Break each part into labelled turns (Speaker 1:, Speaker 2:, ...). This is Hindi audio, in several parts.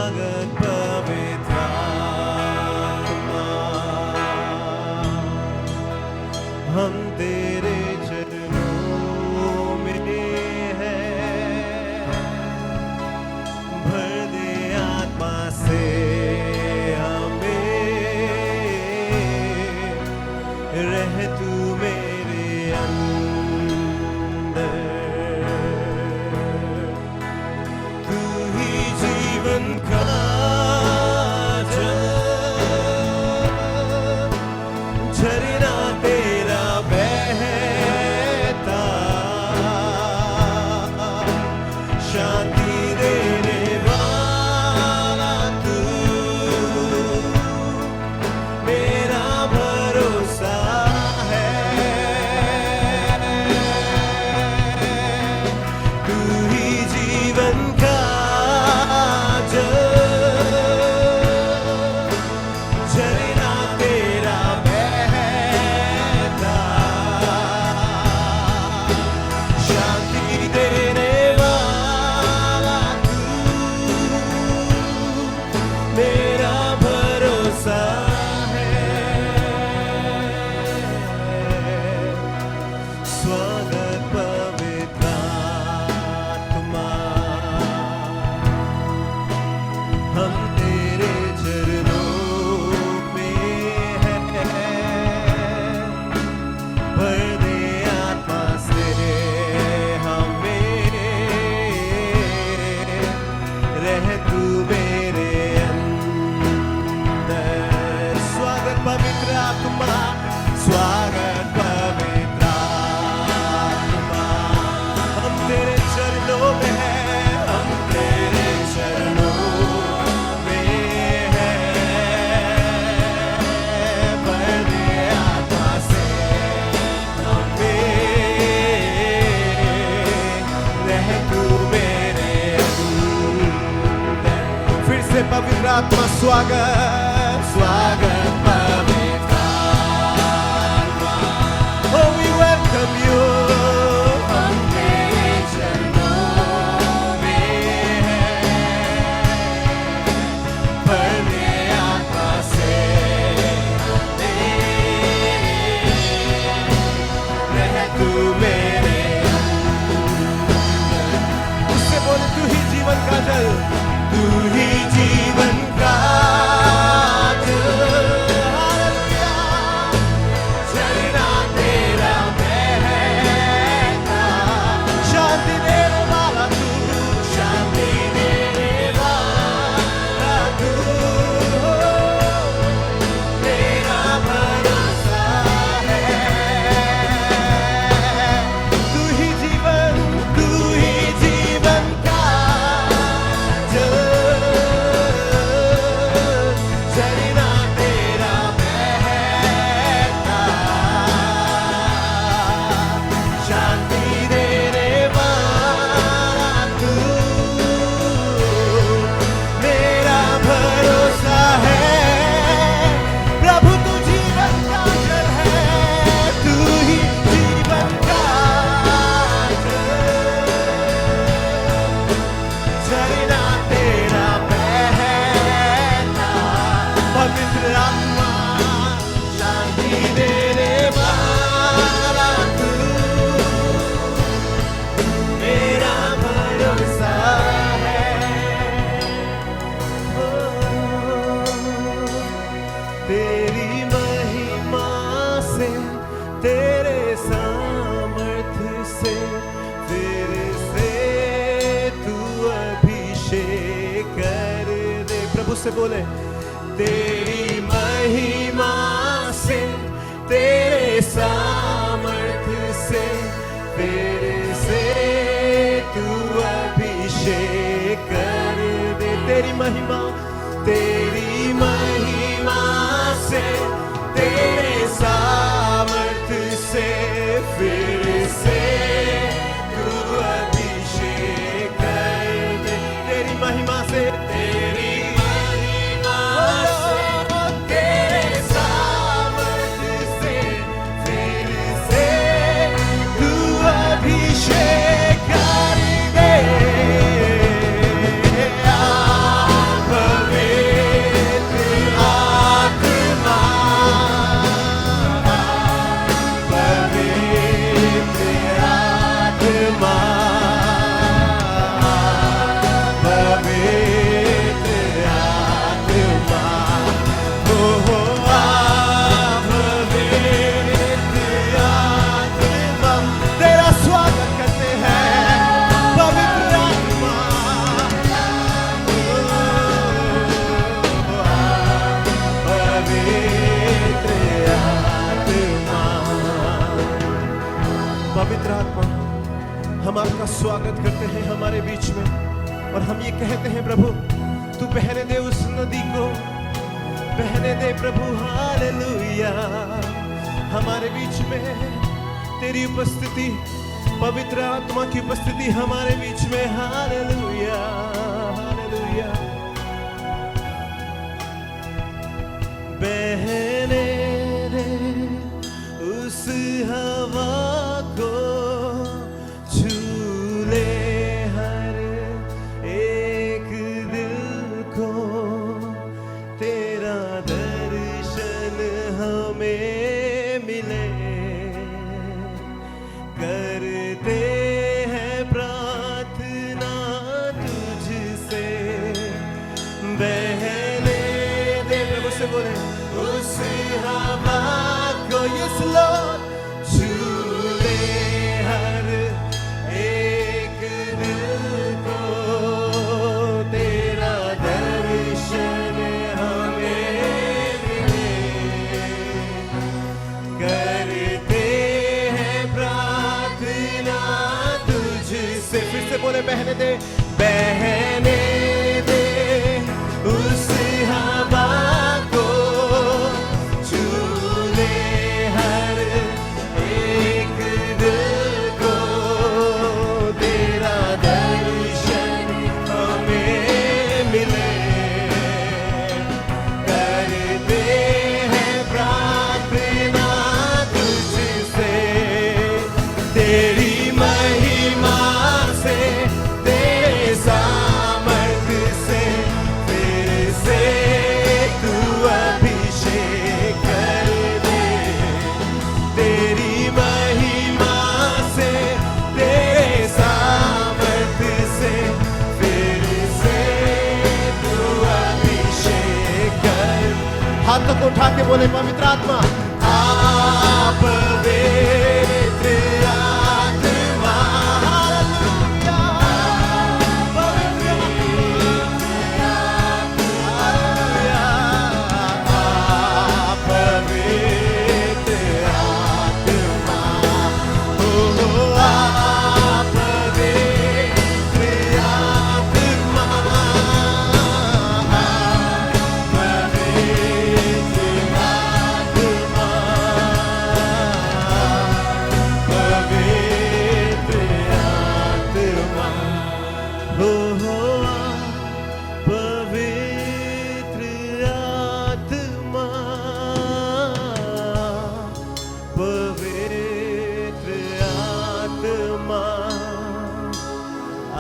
Speaker 1: स्वागत पवित्र आत्मा, हम तेरे चरणों में हैं, भर दे आत्मा से हमें, रह तू मेरे अंदर, तू ही जीवन का जल, झरना तेरा बहता, शांति देने वाला तू, मेरा भरोसा है, तू ही जीवन का जल, झरना तेरा बहता, शांति देने वाला तू, मेरा भरोसा है। स्वागत पवित्र आत्मा, हम तेरे चरणों में हैं, भर दे आत्मा से हमें, रह तू मेरे अंदर। स्वागत पवित्र आत्मा, स्वागत पवित्र आत्मा, हम तेरे चरणों में हैं, हम तेरे चरणों में हैं, भर दे आत्मा से हमें, रह तू मेरे अंदर। फिर से पवित्र आत्मा, स्वागत स्वागत पवित्र आत्मा, oh we welcome you, हम तेरे चरणों में हैं, भर दे आत्मा से हमें, रह तू मेरे अंदर। उससे बोले तू ही जीवन का जल, तू ही जीवन का जल, हालेलुया, झरना तेरा बहता, शांति देने वाला तू, शांति देने वाला तू, मेरा भरोसा है, तू ही जीवन का जल, झरना तेरा बहता, शांति देने वाला तू, मेरा भरोसा है। प्रभु तू जीवन का जल है, तू ही जीवन का जल, झरना तेरा बहता, पवित्र आत्मा, शांति देने वाला तू, मेरा भरोसा है। ओ, तेरी महिमा से, तेरे सामर्थ्य से, तेरे से तू अभिषेक कर दे। प्रभु से बोले, तेरी महिमा से, तेरे सामर्थ्य से, तेरे से तू अभिषेक कर दे। तेरी महिमा से, तेरे सामर्थ्य से, फिर से तू अभिषेक कर दे। तेरी महिमा से, तेरी महिमा से, तेरे सामर्थ्य से, फिर से तू अभिषेक कर दे। और हम ये कहते हैं प्रभु, तू बहने दे उस नदी को, बहने दे प्रभु। हालेलुया। हमारे बीच में तेरी उपस्थिति, पवित्र आत्मा की उपस्थिति हमारे बीच में। Hallelujah, hallelujah. बहने दे उस हवा को, झूले हर एक दिल को, तेरा दर्शन हमें मिले। करते हैं प्रार्थना तुझसे, बहने दे। प्रभु से बोले, उस हवा को, यस लॉर्ड, झूले हर एक दिल को, तेरा दर्शन हमें मिले। करते हैं प्रार्थना तुझसे। फिर से बोले, बहने दे, बहने दे उस हवा को, झूले हर एक दिल को, तेरा दर्शन हमें मिले। करते हैं प्रार्थना तुझसे, तेरी महिमा से, तेरे सामर्थ से, फिर से तू अभिषेक कर दे। तेरी महिमा से, तेरे सामर्थ से, फिर से तू अभिषेक कर। हाथों को उठा के बोले, पवित्र आत्मा, आप पवित्र आत्मा। हालेलुया, पवित्र आत्मा, आप पवित्र आत्मा, हो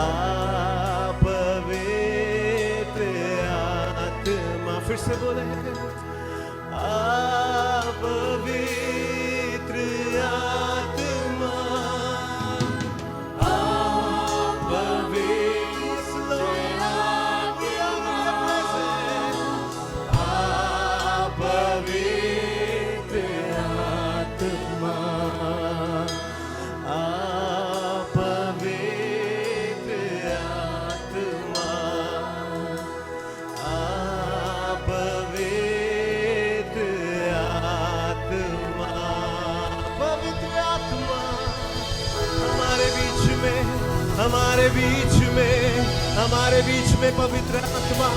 Speaker 1: आप पवित्र आत्मा, फिर से बोले, आप पवित्र आत्मा, आप पवित्र आत्मा, आप पवित्र आत्मा, आप पवित्र आत्मा, आप पवित्र आत्मा, पवित्र आत्मा हमारे बीच में, हमारे बीच में, हमारे बीच में पवित्र आत्मा।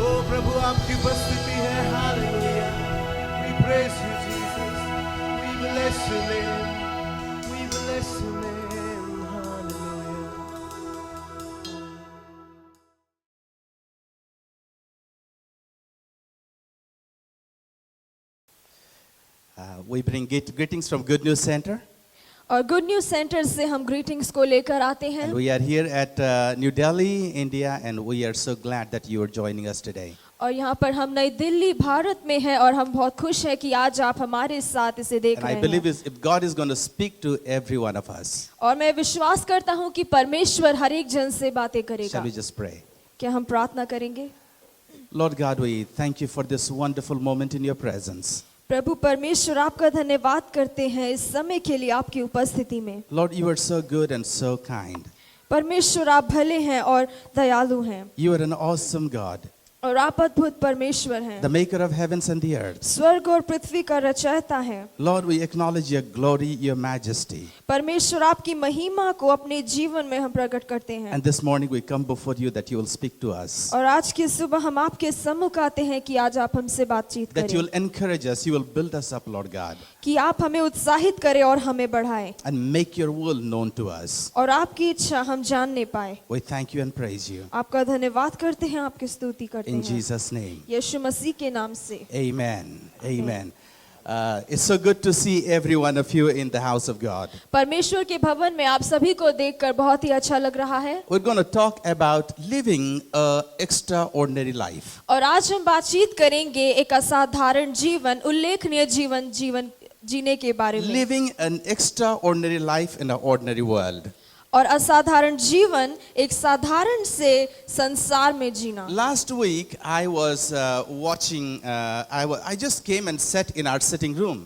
Speaker 1: ओ प्रभु, आपकी उपस्थिति है। Hallelujah. We praise you, Jesus. We bless your name. We bless your name. Hallelujah.
Speaker 2: We bring greetings from Good News Center.
Speaker 3: और गुड न्यूज़ सेंटर से हम ग्रीटिंग्स को लेकर आते हैं।
Speaker 2: And we are here at New Delhi, India, and we are so glad that you are joining us today.
Speaker 3: और यहाँ पर हम नई दिल्ली भारत में हैं और हम बहुत खुश हैं कि आज आप हमारे साथ इसे देख
Speaker 2: And
Speaker 3: रहे
Speaker 2: I believe
Speaker 3: हैं।
Speaker 2: if God is going to speak to every one of us.
Speaker 3: और मैं विश्वास करता हूँ कि परमेश्वर हर एक जन से बातें करेगा।
Speaker 2: Shall we just pray?
Speaker 3: क्या हम प्रार्थना करेंगे?
Speaker 2: Lord God, we thank you for this wonderful moment in your presence.
Speaker 3: प्रभु परमेश्वर, आपका धन्यवाद करते हैं इस समय के लिए आपकी उपस्थिति में।
Speaker 2: Lord, you are so good and so kind.
Speaker 3: परमेश्वर, आप भले हैं और दयालु हैं।
Speaker 2: You are an awesome God.
Speaker 3: और आप अद्भुत परमेश्वर हैं,
Speaker 2: the maker of heavens and the earth.
Speaker 3: स्वर्ग और पृथ्वी का रचयिता है।
Speaker 2: Lord, we acknowledge your glory, your majesty.
Speaker 3: परमेश्वर आपकी महिमा को अपने जीवन में हम प्रकट करते हैं।
Speaker 2: And this morning we come before you that you will speak to us,
Speaker 3: और आज की सुबह हम आपके सम्मुख आते हैं कि आज आप हमसे बातचीत
Speaker 2: that you
Speaker 3: करें,
Speaker 2: will encourage us, you will build us up, Lord God,
Speaker 3: कि आप हमें उत्साहित करें और हमें बढ़ाएं,
Speaker 2: and make your will known to us.
Speaker 3: और आपकी इच्छा हम जानने पाए।
Speaker 2: We thank you and praise you.
Speaker 3: आपका धन्यवाद करते हैं, आपकी स्तुति करते
Speaker 2: In
Speaker 3: हैं
Speaker 2: Jesus' name.
Speaker 3: यीशु मसीह के नाम से।
Speaker 2: Amen. Amen. It's so good to see every one of you in the house of God.
Speaker 3: परमेश्वर के भवन में आप सभी को देखकर बहुत ही अच्छा लग रहा है।
Speaker 2: We're going to talk about living an extraordinary life.
Speaker 3: और आज हम बातचीत करेंगे एक असाधारण जीवन, उल्लेखनीय जीवन जीने के बारे में।
Speaker 2: Living an extraordinary life in an ordinary world.
Speaker 3: और असाधारण जीवन एक साधारण से संसार में जीना।
Speaker 2: Last week I was watching. I just came and sat in our sitting room,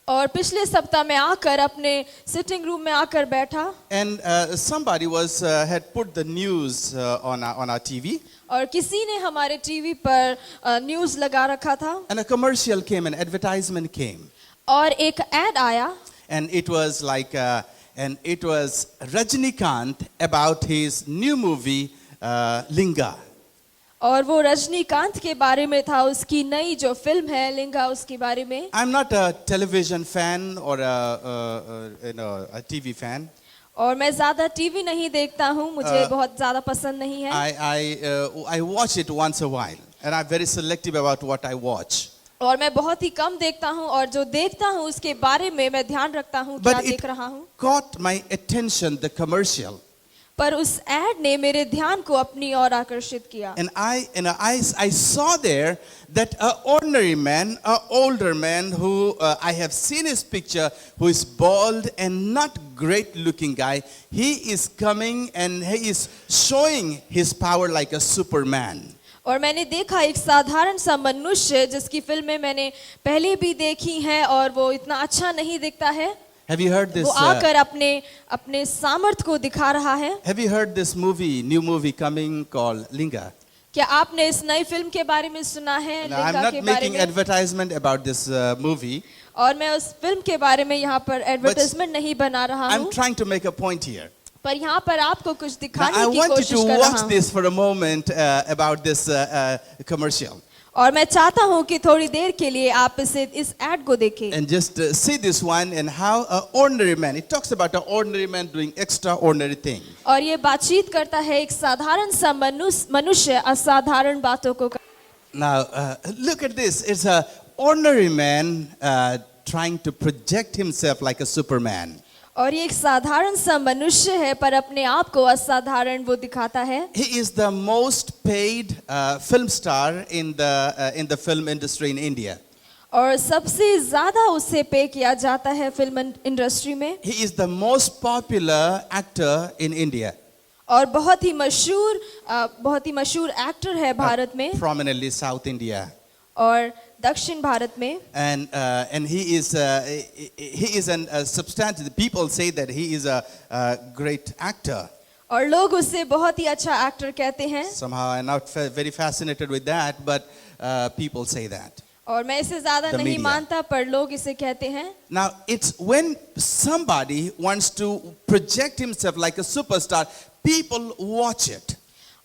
Speaker 3: और पिछले सप्ताह में आकर अपने सिटिंग रूम में आकर बैठा,
Speaker 2: and somebody had put the news on our TV,
Speaker 3: और किसी ने हमारे टीवी पर न्यूज़ लगा रखा था,
Speaker 2: and a commercial came, an advertisement came,
Speaker 3: और एक ऐड आया,
Speaker 2: and it was like. And it was Rajnikant about his new movie Linga.
Speaker 3: और वो रजनीकांत के बारे में था, उसकी नई जो फिल्म है लिंगा, उसके बारे में।
Speaker 2: I'm not a television fan or a TV fan.
Speaker 3: और मैं ज्यादा टीवी नहीं देखता हूँ, मुझे बहुत ज्यादा पसंद नहीं है।
Speaker 2: I watch it once a while, and I'm very selective about what I watch.
Speaker 3: और मैं बहुत ही कम देखता हूँ, और जो देखता हूँ उसके बारे में मैं ध्यान रखता हूँ क्या देख रहा हूँ।
Speaker 2: Caught my attention, the commercial.
Speaker 3: पर उस ऐड ने मेरे ध्यान को अपनी ओर आकर्षित किया।
Speaker 2: And I saw there that an ordinary man, an older man who I have seen his picture, who is bald and not great looking guy, he is coming and he is showing his power like a Superman.
Speaker 3: और मैंने देखा एक साधारण सा मनुष्य जिसकी फिल्में मैंने पहले भी देखी हैं, और वो इतना अच्छा नहीं दिखता है।
Speaker 2: Have you heard this?
Speaker 3: वो आकर अपने सामर्थ को दिखा रहा है।
Speaker 2: Have you heard this new movie coming called Linga?
Speaker 3: क्या आपने इस नई फिल्म के बारे में सुना है?
Speaker 2: Now, I'm
Speaker 3: लिंगा
Speaker 2: not
Speaker 3: के बारे
Speaker 2: making
Speaker 3: में।
Speaker 2: advertisement about this movie.
Speaker 3: और मैं उस फिल्म के बारे में यहाँ पर एडवर्टाइजमेंट नहीं बना रहा
Speaker 2: I'm
Speaker 3: हूँ,
Speaker 2: trying to make a point here.
Speaker 3: पर यहाँ पर आपको कुछ
Speaker 2: Now,
Speaker 3: दिखाने
Speaker 2: I
Speaker 3: की
Speaker 2: want you
Speaker 3: कोशिश
Speaker 2: to
Speaker 3: कर
Speaker 2: watch
Speaker 3: रहा हूँ।
Speaker 2: this for a moment about this commercial.
Speaker 3: और मैं चाहता हूँ कि थोड़ी देर के लिए आप इस ऐड को देखें,
Speaker 2: And just see this one and how an ordinary man, it talks about an ordinary man doing extraordinary thing.
Speaker 3: और ये बातचीत करता है एक साधारण सा मनुष्य असाधारण बातों को।
Speaker 2: Now, look at this. It's an ordinary man trying to project himself like a Superman.
Speaker 3: और ये एक साधारण सा मनुष्य है, पर अपने आप को असाधारण वो दिखाता है।
Speaker 2: He is the most paid film star in the film industry in India.
Speaker 3: और सबसे ज्यादा उसे पे किया जाता है फिल्म इंडस्ट्री में।
Speaker 2: He is the most popular actor in India.
Speaker 3: और बहुत ही मशहूर एक्टर है भारत में,
Speaker 2: Prominently South India.
Speaker 3: और दक्षिण भारत में।
Speaker 2: And he is a substantive. People say that he is a great actor.
Speaker 3: और लोग उसे बहुत ही अच्छा एक्टर कहते हैं।
Speaker 2: Somehow I'm not very fascinated with that, but people say that.
Speaker 3: और मैं इसे ज्यादा
Speaker 2: The
Speaker 3: नहीं
Speaker 2: media.
Speaker 3: मानता, पर लोग इसे कहते हैं।
Speaker 2: Now, it's when somebody wants to project himself like a superstar, people watch it.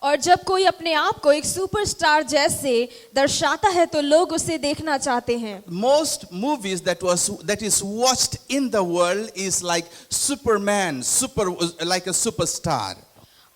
Speaker 3: और जब कोई अपने आप को एक सुपरस्टार जैसे दर्शाता है तो लोग उसे देखना चाहते हैं।
Speaker 2: Most movies that is watched in the world is like Superman, like a superstar.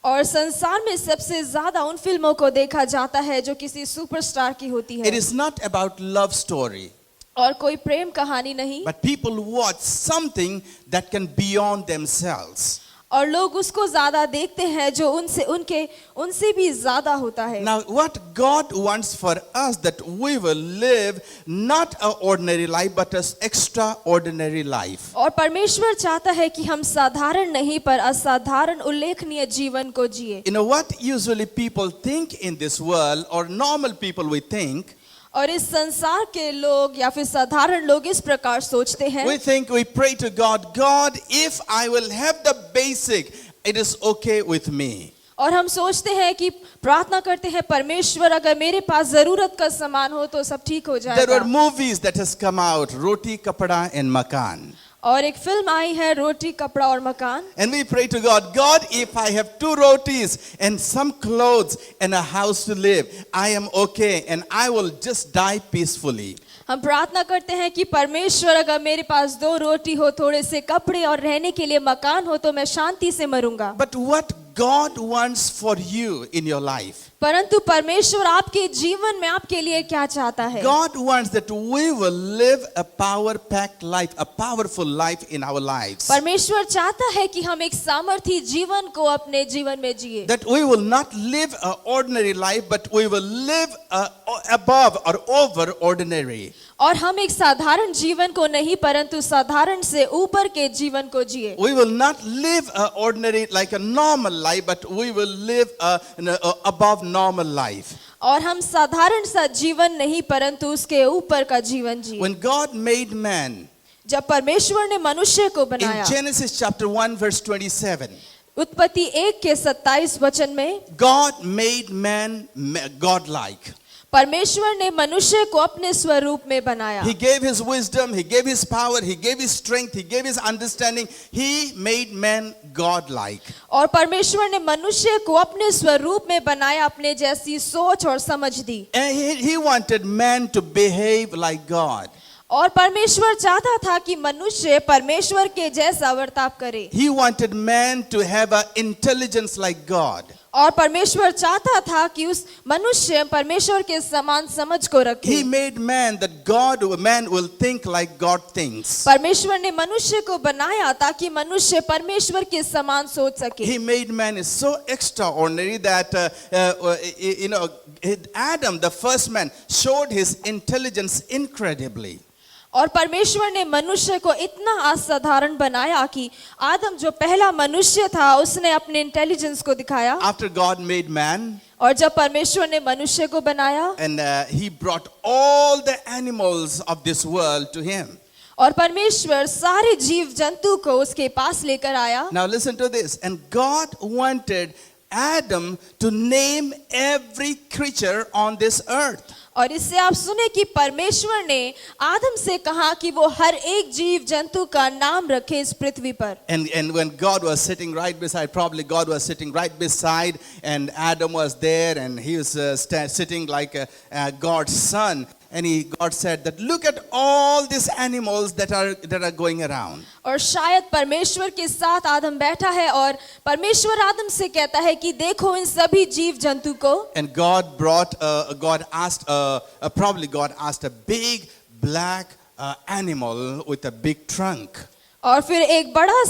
Speaker 3: और संसार में सबसे ज्यादा उन फिल्मों को देखा जाता है जो किसी सुपरस्टार की होती
Speaker 2: It
Speaker 3: है,
Speaker 2: is not about love story,
Speaker 3: और कोई प्रेम कहानी नहीं,
Speaker 2: but people watch something that can beyond themselves.
Speaker 3: और लोग उसको ज्यादा देखते हैं जो उनसे भी ज्यादा होता है।
Speaker 2: Now, what God wants for us that we will live not an ordinary life, but an extraordinary life.
Speaker 3: और परमेश्वर चाहता है कि हम साधारण नहीं पर असाधारण उल्लेखनीय जीवन को जिए।
Speaker 2: You know what usually people think in this world, or normal people we think,
Speaker 3: और इस संसार के लोग या फिर साधारण लोग इस प्रकार सोचते हैं,
Speaker 2: we think, we pray to God, God, if I will have the basic, it is okay with me.
Speaker 3: और हम सोचते हैं कि प्रार्थना करते हैं परमेश्वर अगर मेरे पास जरूरत का सामान हो तो सब ठीक हो
Speaker 2: There were
Speaker 3: जाएगा।
Speaker 2: movies that has come out, Roti, Kapada and Makan.
Speaker 3: और एक फिल्म आई है रोटी कपड़ा और मकान।
Speaker 2: And we pray to God, God, if I have 2 rotis and some clothes and a house to live, I am okay and I will just die peacefully.
Speaker 3: हम प्रार्थना करते हैं कि परमेश्वर अगर मेरे पास 2 रोटी हो, थोड़े से कपड़े और रहने के लिए मकान हो तो मैं शांति से मरूंगा।
Speaker 2: But what God wants for you in your life,
Speaker 3: परंतु परमेश्वर आपके जीवन में आपके लिए क्या चाहता है?
Speaker 2: God wants that we will live a power-packed life, a powerful life in our lives.
Speaker 3: परमेश्वर चाहता है कि हम एक सामर्थी जीवन को अपने जीवन में जिए।
Speaker 2: That we will not live an ordinary life, but we will live above or over ordinary.
Speaker 3: और हम एक साधारण जीवन को नहीं परंतु साधारण से ऊपर के जीवन को जिए।
Speaker 2: We will not live an ordinary like a normal life, but we will live above normal life.
Speaker 3: और हम साधारण सा जीवन नहीं परंतु उसके ऊपर का जीवन जिए।
Speaker 2: When God made man,
Speaker 3: जब परमेश्वर ने मनुष्य को
Speaker 2: in
Speaker 3: बनाया,
Speaker 2: Genesis chapter 1 verse 27,
Speaker 3: उत्पत्ति 1 के 27 वचन में
Speaker 2: God made man godlike.
Speaker 3: परमेश्वर ने मनुष्य को अपने स्वरूप में बनाया।
Speaker 2: He gave his wisdom, he gave his power, he gave his strength, he gave his understanding. He made man godlike.
Speaker 3: और परमेश्वर ने मनुष्य को अपने स्वरूप में बनाया, अपने जैसी सोच और समझ दी।
Speaker 2: And he wanted man to behave like God.
Speaker 3: और परमेश्वर चाहता था कि मनुष्य परमेश्वर के जैसा बर्ताव करे।
Speaker 2: He wanted man to have an intelligence like God.
Speaker 3: और परमेश्वर चाहता था कि उस मनुष्य परमेश्वर के समान समझ को रखे।
Speaker 2: He made man that man will think like God thinks.
Speaker 3: परमेश्वर ने मनुष्य को बनाया ताकि मनुष्य परमेश्वर के समान सोच सके।
Speaker 2: He made man is so extraordinary that Adam, the first man, showed his intelligence incredibly.
Speaker 3: और परमेश्वर ने मनुष्य को इतना असाधारण बनाया कि आदम जो पहला मनुष्य था उसने अपने इंटेलिजेंस को दिखाया।
Speaker 2: After God made man,
Speaker 3: और जब परमेश्वर ने मनुष्य को बनाया,
Speaker 2: and he brought all the animals of this world to him.
Speaker 3: और परमेश्वर सारे जीव जंतु को उसके पास लेकर आया।
Speaker 2: Now listen to this. And God wanted Adam to name every creature on this earth.
Speaker 3: और इससे आप सुने कि परमेश्वर ने आदम से कहा कि वो हर एक जीव जंतु का नाम रखे इस पृथ्वी पर।
Speaker 2: And when God was sitting right beside, probably God was sitting right beside, and Adam was there, and he was sitting like God's son. And God said that look at all these animals that are going around.
Speaker 3: और शायद परमेश्वर के साथ आदम बैठा है और परमेश्वर आदम से कहता है कि देखो इन सभी जीव जंतु को।
Speaker 2: And God asked a big black animal with a big trunk.
Speaker 3: और फिर एक बड़ा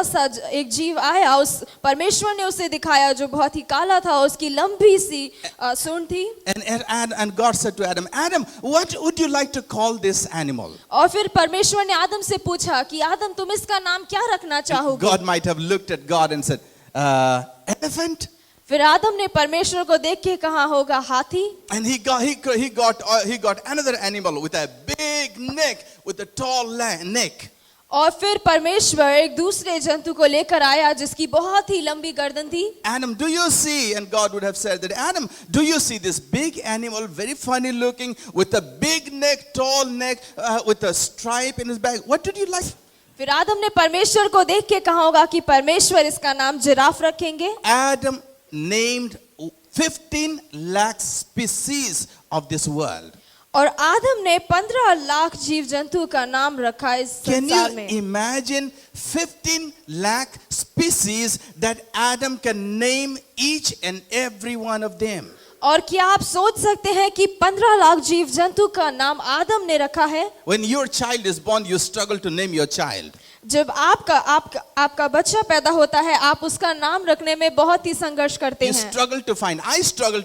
Speaker 3: सा एक जीव आया, उस परमेश्वर ने उसे दिखाया जो बहुत ही काला था, उसकी लंबी सी सूंड थी।
Speaker 2: And God said to Adam, Adam, what would you like to call this animal?
Speaker 3: और फिर परमेश्वर ने आदम से पूछा कि आदम तुम इसका नाम क्या रखना चाहोगे?
Speaker 2: God might have looked at God and said, elephant.
Speaker 3: फिर आदम ने परमेश्वर को देख के कहा होगा हाथी।
Speaker 2: And he got another animal with a big neck, with a tall neck.
Speaker 3: और फिर परमेश्वर एक दूसरे जंतु को लेकर आया जिसकी बहुत ही लंबी गर्दन थी।
Speaker 2: Adam, do you see? And God would have said that, Adam, do you see this big animal, very funny looking, with a big neck, tall neck, with a stripe in his back? What did you like?
Speaker 3: फिर आदम ने परमेश्वर को देख के कहा होगा कि परमेश्वर इसका नाम जिराफ रखेंगे।
Speaker 2: Adam named 15 lakh species of this world.
Speaker 3: और आदम ने 15 लाख जीव जंतु का नाम रखा इस संसार में।
Speaker 2: Can you imagine 15 lakh species that Adam can name each and every one of them?
Speaker 3: और क्या आप सोच सकते हैं कि 15 लाख जीव जंतु का नाम आदम ने रखा है?
Speaker 2: When your child is born, you struggle to name your child.
Speaker 3: जब आपका बच्चा पैदा होता है आप उसका नाम रखने में बहुत ही संघर्ष करते
Speaker 2: You
Speaker 3: हैं।
Speaker 2: struggle to find. I struggle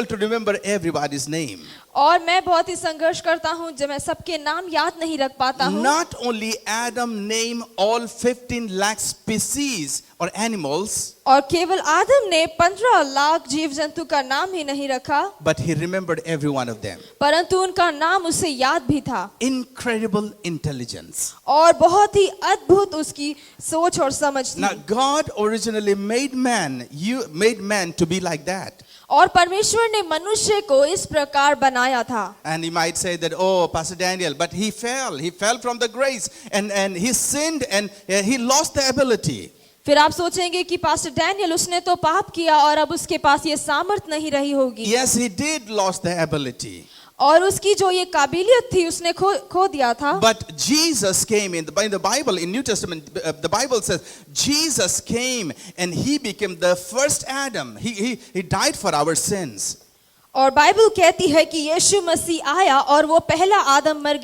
Speaker 2: to remember everybody's name.
Speaker 3: और मैं बहुत ही संघर्ष करता हूँ जब मैं सबके नाम याद नहीं रख पाता हूँ।
Speaker 2: Not only Adam named all 15 lakh species or animals,
Speaker 3: और केवल आदम ने 15 लाख जीव जंतु का नाम ही नहीं रखा,
Speaker 2: but he remembered every one of them.
Speaker 3: परंतु उनका नाम उसे याद भी था।
Speaker 2: Incredible intelligence.
Speaker 3: और बहुत ही अद्भुत उसकी सोच और समझ
Speaker 2: Now
Speaker 3: थी।
Speaker 2: God originally made man to be like that.
Speaker 3: और परमेश्वर ने मनुष्य को इस प्रकार बनाया था।
Speaker 2: And he might say that, oh, Pastor Daniel, but he fell from the grace and he sinned and he lost the ability.
Speaker 3: फिर आप सोचेंगे कि पास्टर डैनियल उसने तो पाप किया और अब उसके पास ये सामर्थ नहीं रही होगी।
Speaker 2: Yes, he did lost the ability.
Speaker 3: और उसकी जो ये काबिलियत थी उसने खो दिया था।
Speaker 2: But Jesus came in the Bible, in New Testament, the Bible says Jesus came and he became the first Adam. He died for our sins.
Speaker 3: और बाइबल कहती है कि यीशु मसीह आया और वो पहला आदम बन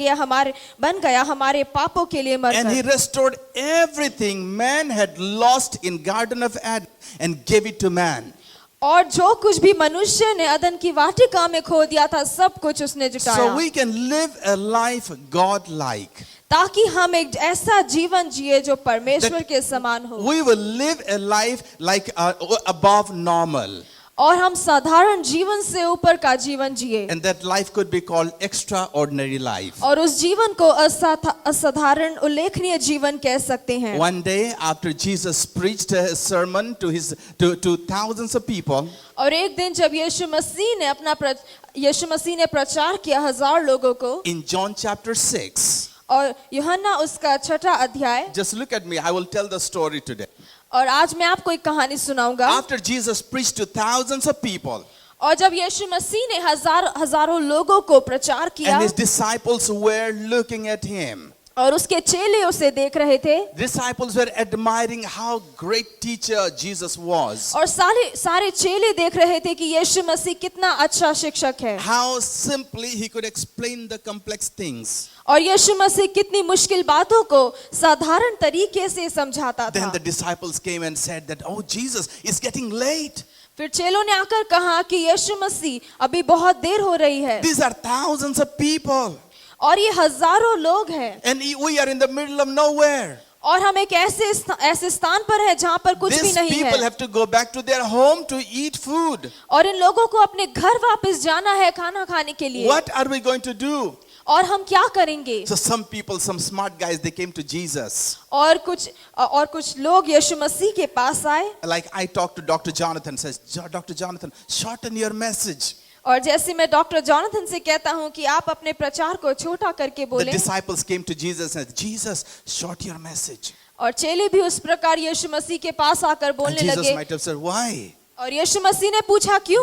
Speaker 3: गया हमारे पापों के लिए
Speaker 2: And he
Speaker 3: मरकर।
Speaker 2: restored everything man had lost in Garden of Eden and gave it to man.
Speaker 3: और जो कुछ भी मनुष्य ने अदन की वाटिका में खो दिया था सब कुछ उसने
Speaker 2: So
Speaker 3: जुटाया,
Speaker 2: we can live a life God-like.
Speaker 3: ताकि हम एक ऐसा जीवन जिए जो परमेश्वर के समान हो।
Speaker 2: We will live a life like above normal.
Speaker 3: और हम साधारण जीवन से ऊपर का जीवन जिए।
Speaker 2: And that life could be called extraordinary life.
Speaker 3: और उस जीवन को असाधारण उल्लेखनीय जीवन कह सकते हैं।
Speaker 2: One day after Jesus preached a sermon to thousands of people,
Speaker 3: और एक दिन जब यीशु मसीह ने प्रचार किया हजार लोगों को,
Speaker 2: in John chapter 6,
Speaker 3: और यूहन्ना उसका 6वां अध्याय,
Speaker 2: just look at me, I will tell the story today.
Speaker 3: और आज मैं आपको एक कहानी सुनाऊंगा।
Speaker 2: After Jesus preached to thousands of people,
Speaker 3: और जब यीशु मसीह ने हजारों लोगों को प्रचार किया
Speaker 2: and his disciples were looking at him.
Speaker 3: और उसके चेले उसे देख रहे थे,
Speaker 2: Disciples were admiring how great teacher Jesus was.
Speaker 3: और सारे चेले देख रहे थे कि यीशु मसीह कितना अच्छा शिक्षक है,
Speaker 2: How simply he could explain the complex things.
Speaker 3: और यीशु मसीह कितनी मुश्किल बातों को साधारण तरीके से समझाता
Speaker 2: Then
Speaker 3: था।
Speaker 2: the disciples came and said that, oh, Jesus is getting late.
Speaker 3: फिर चेलों ने आकर कहा कि यीशु मसीह अभी बहुत देर हो रही है,
Speaker 2: These are thousands of people.
Speaker 3: और ये हजारों लोग हैं,
Speaker 2: And we are in the middle of nowhere.
Speaker 3: और हम एक ऐसे स्थान पर है जहाँ पर कुछ भी
Speaker 2: These
Speaker 3: नहीं
Speaker 2: people
Speaker 3: है,
Speaker 2: have to go back to their home to eat food.
Speaker 3: और इन लोगों को अपने घर वापस जाना है खाना खाने के लिए,
Speaker 2: What are we going to do?
Speaker 3: और हम क्या करेंगे?
Speaker 2: So some people, some smart guys, they came to Jesus.
Speaker 3: और कुछ लोग यीशु मसीह के पास आए,
Speaker 2: Like I talked to Dr. Jonathan, says, Dr. Jonathan, shorten your message.
Speaker 3: और जैसे मैं डॉक्टर जॉनथन से कहता हूँ कि आप अपने प्रचार को छोटा करके
Speaker 2: The
Speaker 3: बोलें,
Speaker 2: disciples came to Jesus and said, Jesus, short your message.
Speaker 3: और चेले भी उस प्रकार यीशु मसीह के पास आकर
Speaker 2: And
Speaker 3: बोलने
Speaker 2: Jesus
Speaker 3: लगे,
Speaker 2: might have said, why?
Speaker 3: और यीशु मसीह ने पूछा क्यों?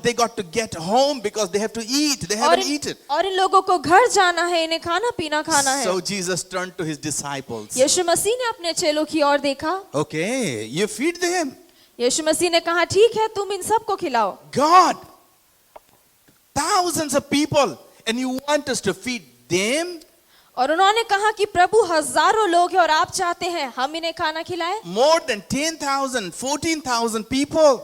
Speaker 2: They got to get home because they have to eat. They haven't eaten.
Speaker 3: और इन लोगों को घर जाना है, इन्हें खाना पीना खाना है।
Speaker 2: So Jesus turned to his disciples.
Speaker 3: यीशु मसीह ने अपने चेलों की ओर देखा,
Speaker 2: Okay, you feed them.
Speaker 3: यीशु मसीह ने कहा ठीक है तुम इन सबको खिलाओ।
Speaker 2: God, thousands of people, and you want us to feed them?
Speaker 3: और उन्होंने कहा कि प्रभु हजारों लोग हैं और आप चाहते हैं हम इन्हें खाना खिलाएं?
Speaker 2: More than 10,000, 14,000 people.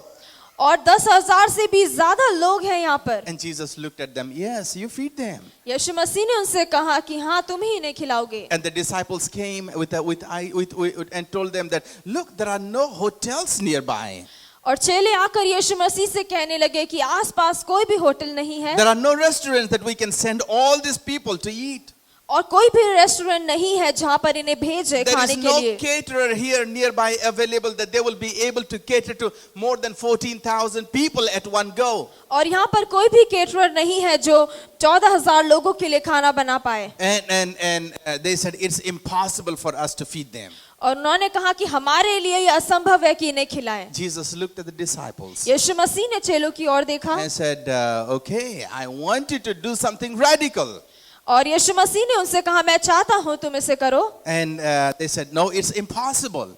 Speaker 3: और 10,000 से भी ज्यादा लोग हैं यहाँ पर।
Speaker 2: And Jesus looked at them. Yes, you feed them.
Speaker 3: यीशु मसीह ने उनसे कहा कि हाँ तुम ही इन्हें खिलाओगे।
Speaker 2: And the disciples came and told them that, look, there are no hotels nearby.
Speaker 3: और चेले आकर यीशु मसीह से कहने लगे कि आसपास कोई भी होटल नहीं है,
Speaker 2: There are no restaurants that we can send all these people to eat.
Speaker 3: और कोई भी रेस्टोरेंट नहीं है जहाँ पर इन्हें भेजे
Speaker 2: There
Speaker 3: खाने
Speaker 2: is
Speaker 3: के
Speaker 2: no
Speaker 3: लिए।
Speaker 2: caterer here nearby available that they will be able to cater to more than 14,000 people at one go.
Speaker 3: और यहाँ पर कोई भी केटरर नहीं है जो 14,000 लोगों के लिए खाना बना पाए।
Speaker 2: And they said it's impossible for us to feed them.
Speaker 3: और उन्होंने कहा कि हमारे लिए ये असंभव है कि इन्हें खिलाएं।
Speaker 2: Jesus looked at the disciples
Speaker 3: यीशु मसीह ने चेलों की ओर देखा
Speaker 2: and said, okay, I want you to do something radical.
Speaker 3: और यीशु मसीह ने उनसे कहा मैं चाहता हूँ तुम इसे करो।
Speaker 2: And they said, no, it's impossible.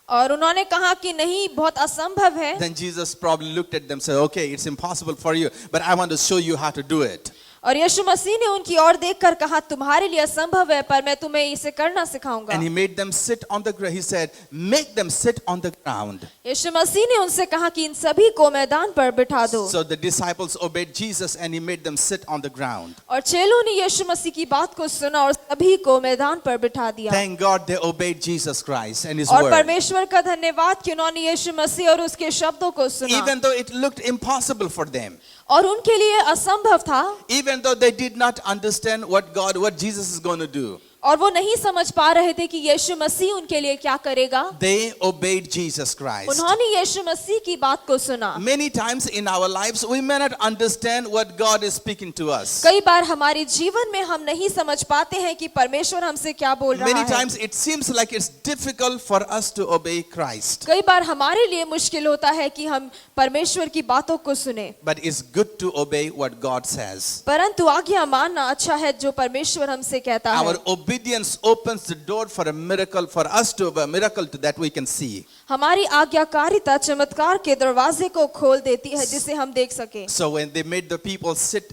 Speaker 3: और उन्होंने कहा कि नहीं बहुत असंभव है।
Speaker 2: Then Jesus probably looked at them and said, okay, it's impossible for you, but I want to show you how to do it.
Speaker 3: और यीशु मसीह ने उनकी ओर देखकर कहा, तुम्हारे लिए असंभव है, पर मैं तुम्हें इसे करना सिखाऊंगा।
Speaker 2: And he made them sit on the ground. He said, make them sit on the ground.
Speaker 3: यीशु मसीह ने उनसे कहा कि इन सभी को मैदान पर बिठा दो।
Speaker 2: So the disciples obeyed Jesus and he made them sit on the ground.
Speaker 3: और चेलों ने यीशु मसीह की बात को सुना और सभी को मैदान पर बिठा दिया।
Speaker 2: Thank God they obeyed Jesus Christ and his
Speaker 3: और
Speaker 2: word.
Speaker 3: परमेश्वर का धन्यवाद कि उन्होंने यीशु मसीह और उसके शब्दों को सुना।
Speaker 2: Even though it looked impossible for them.
Speaker 3: और उनके लिए असंभव था।
Speaker 2: Even though they did not understand what Jesus is going to do.
Speaker 3: और वो नहीं समझ पा रहे थे कि यीशु मसीह उनके लिए क्या करेगा।
Speaker 2: They obeyed Jesus Christ.
Speaker 3: उन्होंने यीशु मसीह की बात को सुना।
Speaker 2: Many times in our lives we may not understand what God is speaking to us.
Speaker 3: कई बार हमारे जीवन में हम नहीं समझ पाते हैं कि परमेश्वर हमसे क्या बोल रहा
Speaker 2: Many
Speaker 3: है।
Speaker 2: times it seems like it's difficult for us to obey Christ.
Speaker 3: कई बार हमारे लिए मुश्किल होता है कि हम परमेश्वर की बातों को सुने।
Speaker 2: But it's good to obey what God says.
Speaker 3: परंतु आज्ञा मानना अच्छा है जो परमेश्वर हमसे कहता है।
Speaker 2: Our obedience opens the door for a miracle, for us to have a miracle that we can see.
Speaker 3: हमारी आज्ञाकारिता चमत्कार के दरवाजे को खोल देती है जिसे हम देख सके।
Speaker 2: So when they made the people sit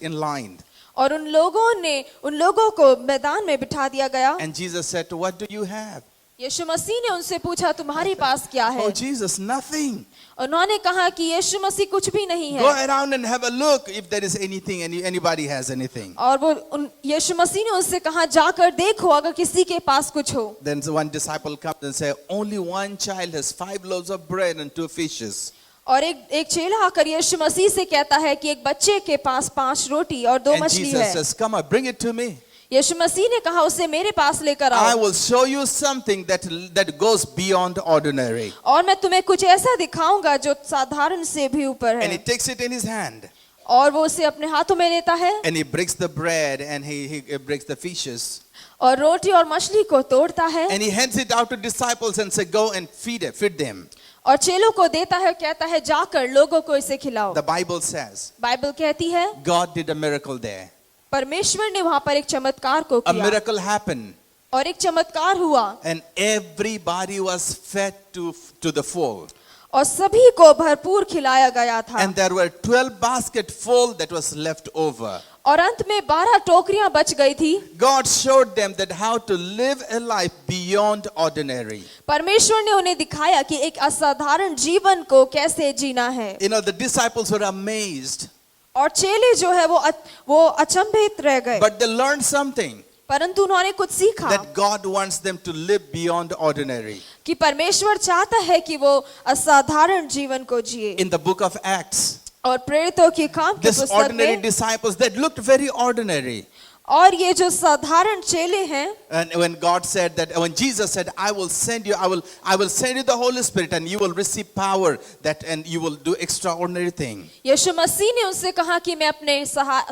Speaker 2: in line,
Speaker 3: और उन लोगों को मैदान में बिठा दिया गया।
Speaker 2: and Jesus said, "What do you have?"
Speaker 3: यीशु मसीह ने उनसे पूछा, तुम्हारे पास क्या है?
Speaker 2: Oh Jesus, nothing.
Speaker 3: उन्होंने कहा कि यीशु मसीह कुछ भी नहीं
Speaker 2: Go
Speaker 3: है।
Speaker 2: around and have a look if there is anything, anybody has anything.
Speaker 3: और वो यीशु मसीह ने उससे कहा, जाकर देखो अगर किसी के पास कुछ हो।
Speaker 2: Then one disciple comes and says, "Only one child has 5 loaves of bread and 2 fishes."
Speaker 3: और एक चेला आकर यीशु मसीह से कहता है कि एक बच्चे के पास 5 रोटी और 2
Speaker 2: And
Speaker 3: मछली
Speaker 2: Jesus
Speaker 3: है।
Speaker 2: says, "Come on, bring it to me.
Speaker 3: यीशु मसीह ने कहा, उसे मेरे पास लेकर
Speaker 2: I
Speaker 3: आओ
Speaker 2: will show you something that goes beyond ordinary."
Speaker 3: और मैं तुम्हें कुछ ऐसा दिखाऊंगा जो साधारण से भी ऊपर
Speaker 2: And
Speaker 3: है।
Speaker 2: he takes it in his hand.
Speaker 3: और वो उसे अपने हाथों में लेता है
Speaker 2: And he breaks the bread and he breaks the fishes.
Speaker 3: और रोटी और मछली को तोड़ता है
Speaker 2: And he hands it out to disciples and says, "Go and feed them."
Speaker 3: और चेलों को देता है और कहता है, जाकर लोगों को इसे खिलाओ।
Speaker 2: The Bible says,
Speaker 3: बाइबल कहती है
Speaker 2: God did a miracle there.
Speaker 3: परमेश्वर ने वहां पर एक चमत्कार को
Speaker 2: A
Speaker 3: किया
Speaker 2: miracle happened.
Speaker 3: और एक चमत्कार हुआ
Speaker 2: And everybody was fed to the full.
Speaker 3: और सभी को भरपूर खिलाया गया था।
Speaker 2: And there were 12 baskets full that was left over.
Speaker 3: और अंत में 12 टोकरियां बच गई थी।
Speaker 2: God showed them that how to live a life beyond ordinary.
Speaker 3: परमेश्वर ने उन्हें दिखाया कि एक असाधारण जीवन को कैसे जीना है।
Speaker 2: You know, the disciples were amazed.
Speaker 3: और चेले जो है वो अचंभित रह गए।
Speaker 2: But they learned something.
Speaker 3: परंतु उन्होंने कुछ सीखा
Speaker 2: That God wants them to live beyond ordinary.
Speaker 3: कि परमेश्वर चाहता है कि वो असाधारण जीवन को जिए।
Speaker 2: In the book of Acts,
Speaker 3: और प्रेरितों के काम की
Speaker 2: this
Speaker 3: पुस्तक
Speaker 2: ordinary
Speaker 3: में
Speaker 2: disciples that looked very ordinary.
Speaker 3: और ये जो साधारण चेले हैं
Speaker 2: And when God said that, when Jesus said, I will send you the Holy Spirit and you will receive power and you will do extraordinary thing.
Speaker 3: यीशु मसीह ने उनसे कहा कि मैं अपने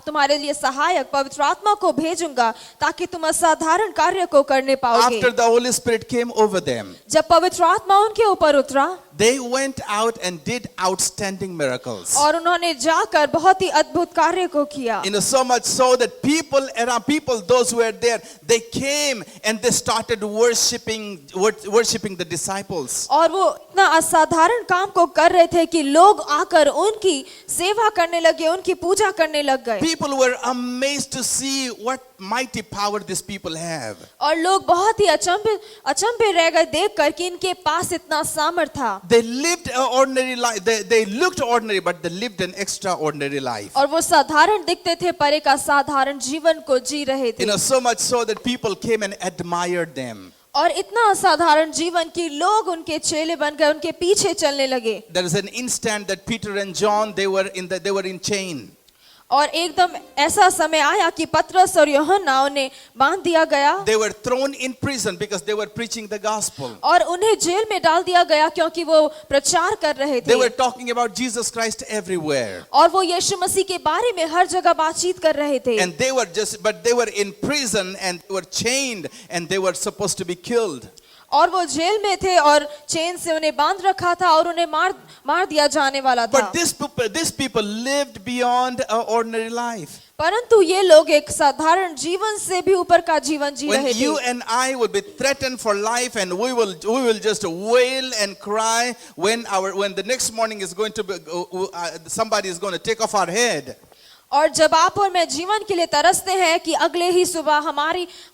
Speaker 3: तुम्हारे लिए सहायक पवित्र आत्मा को भेजूंगा ताकि तुम असाधारण कार्य को करने पाओगे।
Speaker 2: After the Holy Spirit came over them,
Speaker 3: जब पवित्र आत्मा उनके ऊपर उतरा
Speaker 2: they went out and did outstanding miracles.
Speaker 3: और उन्होंने जाकर बहुत ही अद्भुत कार्य को किया।
Speaker 2: You know, so much so that those who were there, they came and they started worshiping the disciples.
Speaker 3: और वो इतना असाधारण काम को कर रहे थे कि लोग आकर उनकी सेवा करने लगे, उनकी पूजा करने लग गए।
Speaker 2: People were amazed to see what mighty power these people have.
Speaker 3: और लोग बहुत ही अचंभे रह गए देखकर कि इनके पास इतना सामर्थ्य था।
Speaker 2: They lived an ordinary life. They looked ordinary, but they lived an extraordinary life.
Speaker 3: और वो साधारण दिखते थे पर एक असाधारण जीवन को जी रहे थे।
Speaker 2: You know, so much so that people came and admired them.
Speaker 3: और इतना असाधारण जीवन कि लोग उनके चेले बन गए, उनके पीछे चलने लगे।
Speaker 2: There is an instant that Peter and John they were in chain.
Speaker 3: और एकदम ऐसा समय आया कि पतरस और यूहन्ना उन्हें बांध दिया गया।
Speaker 2: They were thrown in prison because they were preaching the gospel.
Speaker 3: और उन्हें जेल में डाल दिया गया क्योंकि वो प्रचार कर रहे थे।
Speaker 2: They were talking about Jesus Christ everywhere.
Speaker 3: और वो यीशु मसीह के बारे में हर जगह बातचीत कर रहे थे।
Speaker 2: And they were in prison and they were chained and they were supposed to be killed.
Speaker 3: और वो जेल में थे और चेन से उन्हें बांध रखा था और उन्हें मार दिया जाने वाला था।
Speaker 2: But these people lived beyond an ordinary life.
Speaker 3: परंतु ये लोग एक साधारण जीवन से भी ऊपर का जीवन जी रहे
Speaker 2: When
Speaker 3: थे।
Speaker 2: you and I will be threatened for life and we will just wail and cry when the next morning is going to be somebody is going to take off our head.
Speaker 3: और जब आप और मैं जीवन के लिए तरसते हैं कि अगले ही सुबह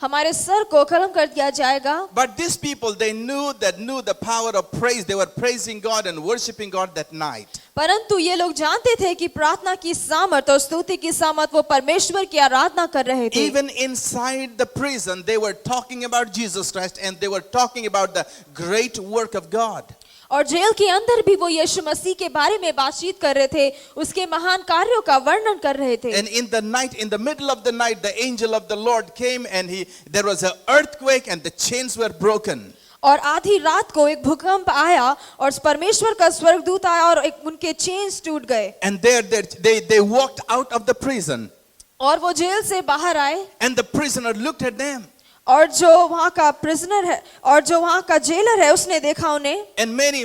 Speaker 3: हमारे सर को कलम कर दिया जाएगा,
Speaker 2: But these people, they knew the power of praise. They were praising God and worshiping God that night.
Speaker 3: परंतु ये लोग जानते थे कि प्रार्थना की सामर्थ और स्तुति की सामर्थ वो परमेश्वर की आराधना कर रहे थे।
Speaker 2: Even inside the prison, they were talking about Jesus Christ and they were talking about the great work of God.
Speaker 3: और जेल के अंदर भी वो यीशु मसीह के बारे में बातचीत कर रहे थे, उसके महान कार्यों का वर्णन कर रहे थे।
Speaker 2: And in the night, in the middle of the night, the angel of the Lord came and there was an earthquake and the chains were broken.
Speaker 3: और आधी रात को एक भूकंप आया और परमेश्वर का स्वर्गदूत आया और उनके चेन्स टूट गए।
Speaker 2: And they walked out of the prison.
Speaker 3: और वो जेल से बाहर आए।
Speaker 2: And the prisoner looked at them.
Speaker 3: और जो वहाँ का प्रिजनर है और जो वहाँ का जेलर है उसने देखा उन्हें।
Speaker 2: And many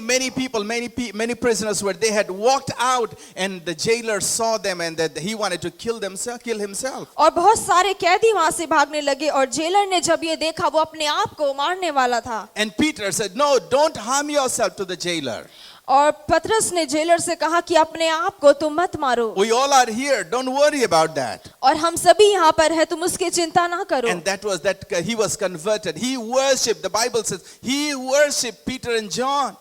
Speaker 2: prisoners they had walked out and the jailer saw them and that he wanted to kill himself.
Speaker 3: और बहुत सारे कैदी वहाँ से भागने लगे और जेलर ने जब ये देखा वो अपने आप को मारने वाला था।
Speaker 2: And Peter said, "No, don't harm yourself," to the jailer.
Speaker 3: और पतरस ने जेलर से कहा कि अपने आप को तुम मत मारो।
Speaker 2: We all are here. Don't worry about that.
Speaker 3: और हम सभी यहाँ पर हैं, तुम उसकी चिंता ना करो।
Speaker 2: And that he was converted. He worshipped. The Bible says he worshipped Peter and John.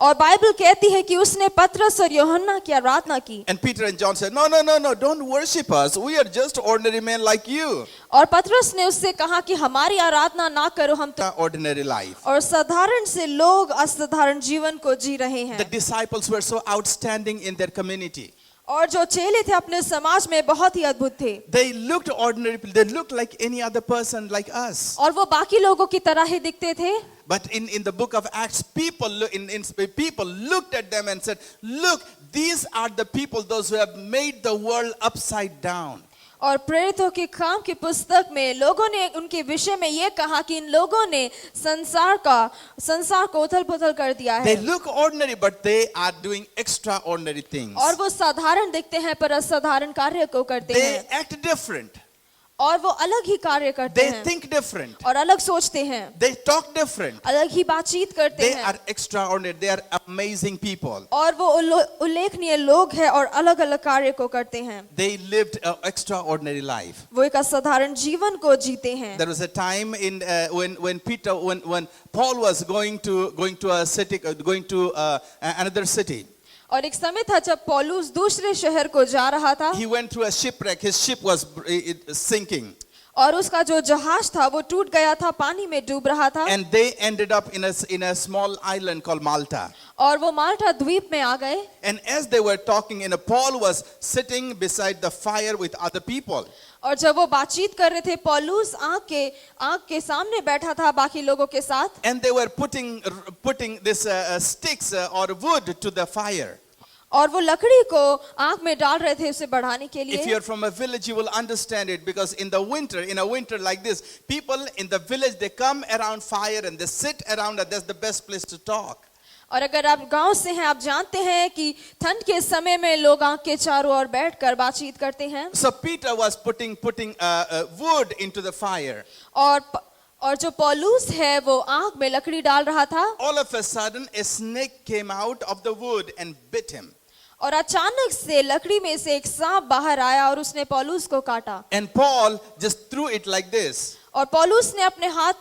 Speaker 3: और बाइबल कहती है कि उसने पतरस और यूहन्ना की आराधना की।
Speaker 2: And Peter and John said, No, don't worship us. We are just ordinary men like you.
Speaker 3: और पतरस ने उससे कहा कि हमारी आराधना ना करो, हम तो
Speaker 2: Ordinary life.
Speaker 3: और साधारण से लोग असाधारण जीवन को जी रहे
Speaker 2: The
Speaker 3: हैं।
Speaker 2: disciples were so outstanding in their community.
Speaker 3: और जो चेले थे अपने समाज में बहुत ही अद्भुत थे।
Speaker 2: They looked ordinary. They looked like any other person like us.
Speaker 3: और वो बाकी लोगों की तरह ही दिखते थे।
Speaker 2: But in the book of Acts, people looked at them and said, "Look, these are the people, those who have made the world upside down."
Speaker 3: और प्रेरितों के काम की पुस्तक में लोगों ने उनके विषय में ये कहा कि इन लोगों ने संसार को उथल-पुथल कर दिया है।
Speaker 2: They look ordinary, but they are doing extraordinary things.
Speaker 3: और वो साधारण दिखते हैं पर असाधारण कार्य को करते
Speaker 2: They
Speaker 3: हैं।
Speaker 2: act different.
Speaker 3: और वो अलग ही कार्य करते
Speaker 2: They
Speaker 3: हैं
Speaker 2: think different.
Speaker 3: और अलग सोचते हैं,
Speaker 2: They talk different.
Speaker 3: अलग ही बातचीत करते
Speaker 2: They
Speaker 3: हैं।
Speaker 2: are extraordinary. They are amazing people.
Speaker 3: और वो उल्लेखनीय लोग हैं और अलग अलग कार्य को करते हैं।
Speaker 2: They lived an extraordinary life.
Speaker 3: वो एक असाधारण जीवन को जीते हैं।
Speaker 2: There was a time in when Paul was going to a city, going to another city.
Speaker 3: और एक समय था जब पौलुस दूसरे शहर को जा रहा था।
Speaker 2: He went through a shipwreck. His ship was sinking.
Speaker 3: और उसका जो जहाज था वो टूट गया था, पानी में डूब रहा था।
Speaker 2: And they ended up in a small island called Malta.
Speaker 3: और वो माल्टा द्वीप में आ गए।
Speaker 2: And as they were talking, Paul was sitting beside the fire with other people.
Speaker 3: और जब वो बातचीत कर रहे थे पौलुस आग के सामने बैठा था बाकी लोगों के साथ।
Speaker 2: And they were putting this sticks or wood to the fire.
Speaker 3: और वो लकड़ी को आग में डाल रहे थे उसे बढ़ाने के लिए।
Speaker 2: If you're from a village, you will understand it, because in a winter like this, people in the village, they come around fire and they sit around, and that's the best place to talk.
Speaker 3: और अगर आप गांव से हैं, आप जानते हैं कि ठंड के समय में लोग आग के चारों ओर बैठकर बातचीत करते हैं।
Speaker 2: So Peter was putting wood into the fire.
Speaker 3: और जो पौलुस है वो आग में लकड़ी डाल रहा था।
Speaker 2: All of a sudden, a snake came out of the wood and bit him.
Speaker 3: और अचानक से लकड़ी में से एक सांप बाहर आया और उसने पौलुस को काटा।
Speaker 2: And Paul just threw it like this.
Speaker 3: और पौलुस ने अपने हाथ